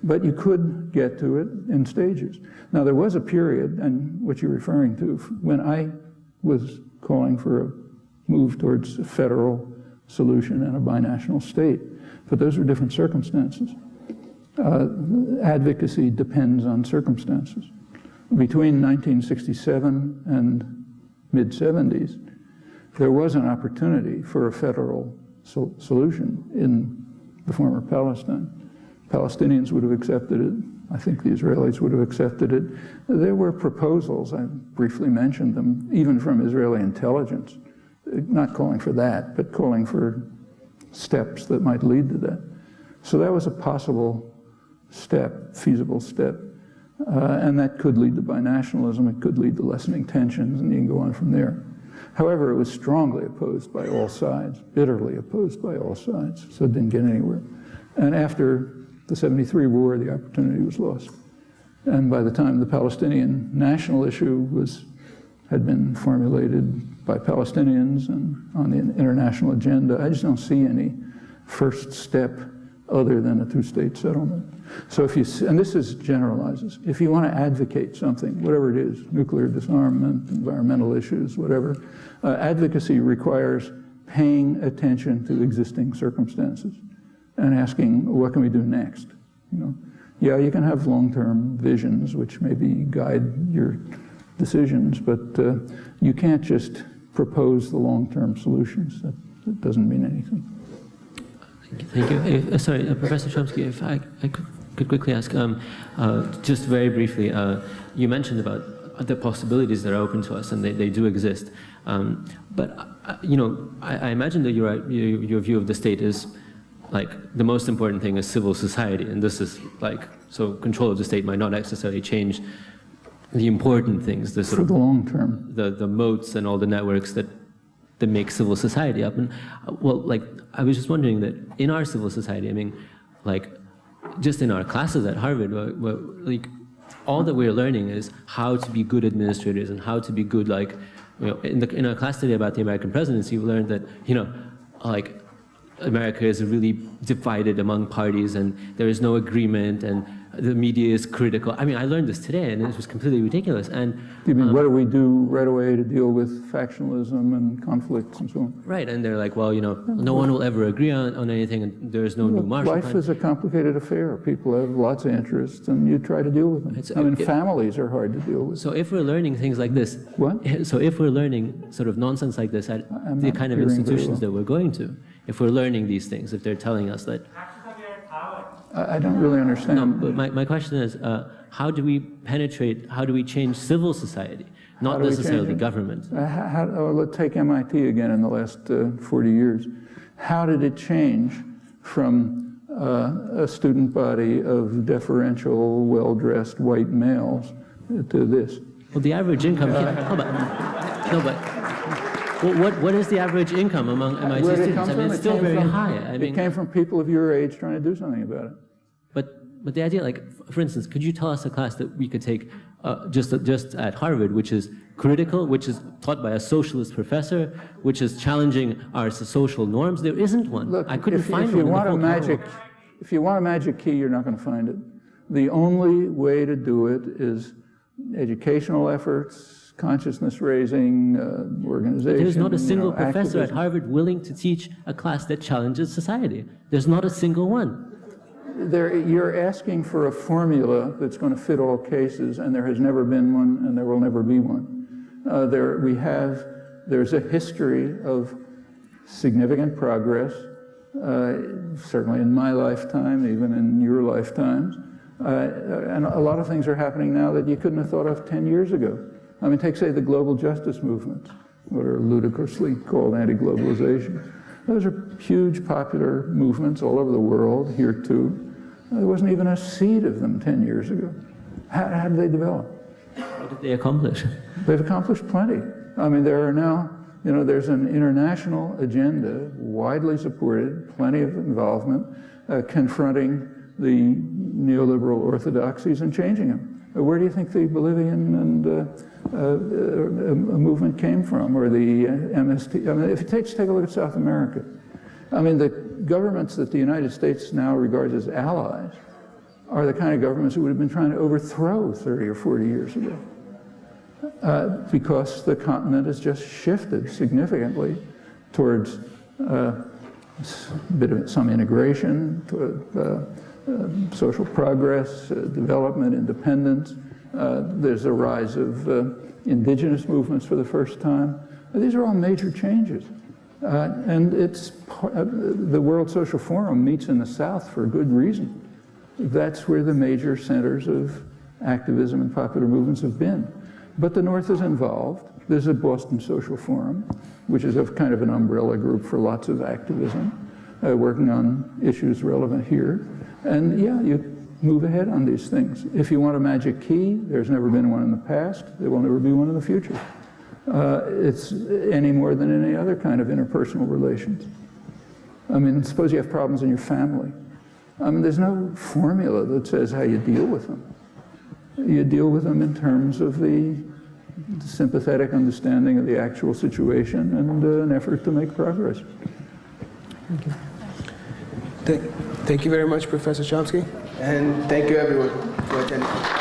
But you could get to it in stages. Now, there was a period, and what you're referring to, when I was calling for a move towards a federal solution and a binational state, but those are different circumstances. Advocacy depends on circumstances. Between 1967 and mid-70s, there was an opportunity for a federal solution in the former Palestine. Palestinians would have accepted it. I think the Israelis would have accepted it. There were proposals, I briefly mentioned them, even from Israeli intelligence, not calling for that, but calling for steps that might lead to that. So that was a possible step, feasible step, and that could lead to binationalism, it could lead to lessening tensions, and you can go on from there. However, it was strongly opposed by all sides, bitterly opposed by all sides, so it didn't get anywhere. And after the 73 war, the opportunity was lost. And by the time the Palestinian national issue had been formulated by Palestinians and on the international agenda, I just don't see any first step other than a two-state settlement. So if you, and this is generalizes, if you want to advocate something, whatever it is, nuclear disarmament, environmental issues, whatever, advocacy requires paying attention to existing circumstances and asking, what can we do next? You know, yeah, you can have long-term visions, which maybe guide your decisions, but you can't just propose the long-term solutions. That doesn't mean anything. Thank you. Sorry, Professor Chomsky, if I could quickly ask, just very briefly, you mentioned about the possibilities that are open to us, and they do exist. But you know, I imagine that your view of the state is like the most important thing is civil society, and this is like, so control of the state might not necessarily change the important things, the sort for of the long term, the moats and all the networks that make civil society up. And well, like I was just wondering that in our civil society, I mean, like just in our classes at Harvard, like all that we're learning is how to be good administrators and how to be good, like, you know, in our class today about the American presidency, we learned that, you know, like America is really divided among parties and there is no agreement and the media is critical. I mean, I learned this today and it was completely ridiculous. And you mean, what do we do right away to deal with factionalism and conflicts and so on? Right, and they're like, well, you know, no one will ever agree on anything, and there's no new Marshall Plan. Life is a complicated affair. People have lots of interests, and you try to deal with them. I mean, families are hard to deal with. So if we're learning things like this, what? So if we're learning sort of nonsense like this at the kind of institutions that we're going to, if we're learning these things, if they're telling us that. I don't really understand. No, but my question is, how do we penetrate, how do we change civil society, not necessarily government? Let's take MIT again in the last 40 years. How did it change from a student body of deferential, well-dressed white males to this? Well, the average income, what is the average income among MIT students? I mean, it's still very high. I mean, it came from people of your age trying to do something about it. But the idea, like, for instance, could you tell us a class that we could take just at Harvard, which is critical, which is taught by a socialist professor, which is challenging our social norms? There isn't one. Look, I couldn't find if one. If you want a magic key, you're not going to find it. The only way to do it is educational efforts, consciousness raising, organization. There's not a single professor activism. at Harvard willing to teach a class that challenges society. There's not a single one. You're asking for a formula that's going to fit all cases, and there has never been one, and there will never be one. There's a history of significant progress, certainly in my lifetime, even in your lifetimes, and a lot of things are happening now that you couldn't have thought of 10 years ago. I mean, take, say, the global justice movement, what are ludicrously called anti-globalization. Those are huge popular movements all over the world, here too. There wasn't even a seed of them 10 years ago. How did they develop? What did they accomplish? They've accomplished plenty. I mean, there are now, you know, there's an international agenda, widely supported, plenty of involvement, confronting the neoliberal orthodoxies and changing them. Where do you think the Bolivian and movement came from, or the MST? I mean, if you take a look at South America, I mean, the governments that the United States now regards as allies are the kind of governments who would have been trying to overthrow 30 or 40 years ago, because the continent has just shifted significantly towards some integration, social progress, development, independence. There's a rise of indigenous movements for the first time. These are all major changes. And the World Social Forum meets in the South for a good reason. That's where the major centers of activism and popular movements have been. But the North is involved. There's a Boston Social Forum, which is a kind of an umbrella group for lots of activism, working on issues relevant here. And yeah, you move ahead on these things. If you want a magic key, there's never been one in the past. There will never be one in the future. It's any more than any other kind of interpersonal relations. I mean, suppose you have problems in your family. I mean, there's no formula that says how you deal with them. You deal with them in terms of the sympathetic understanding of the actual situation and an effort to make progress. Thank you. Thank you very much, Professor Chomsky, and thank you everyone for attending.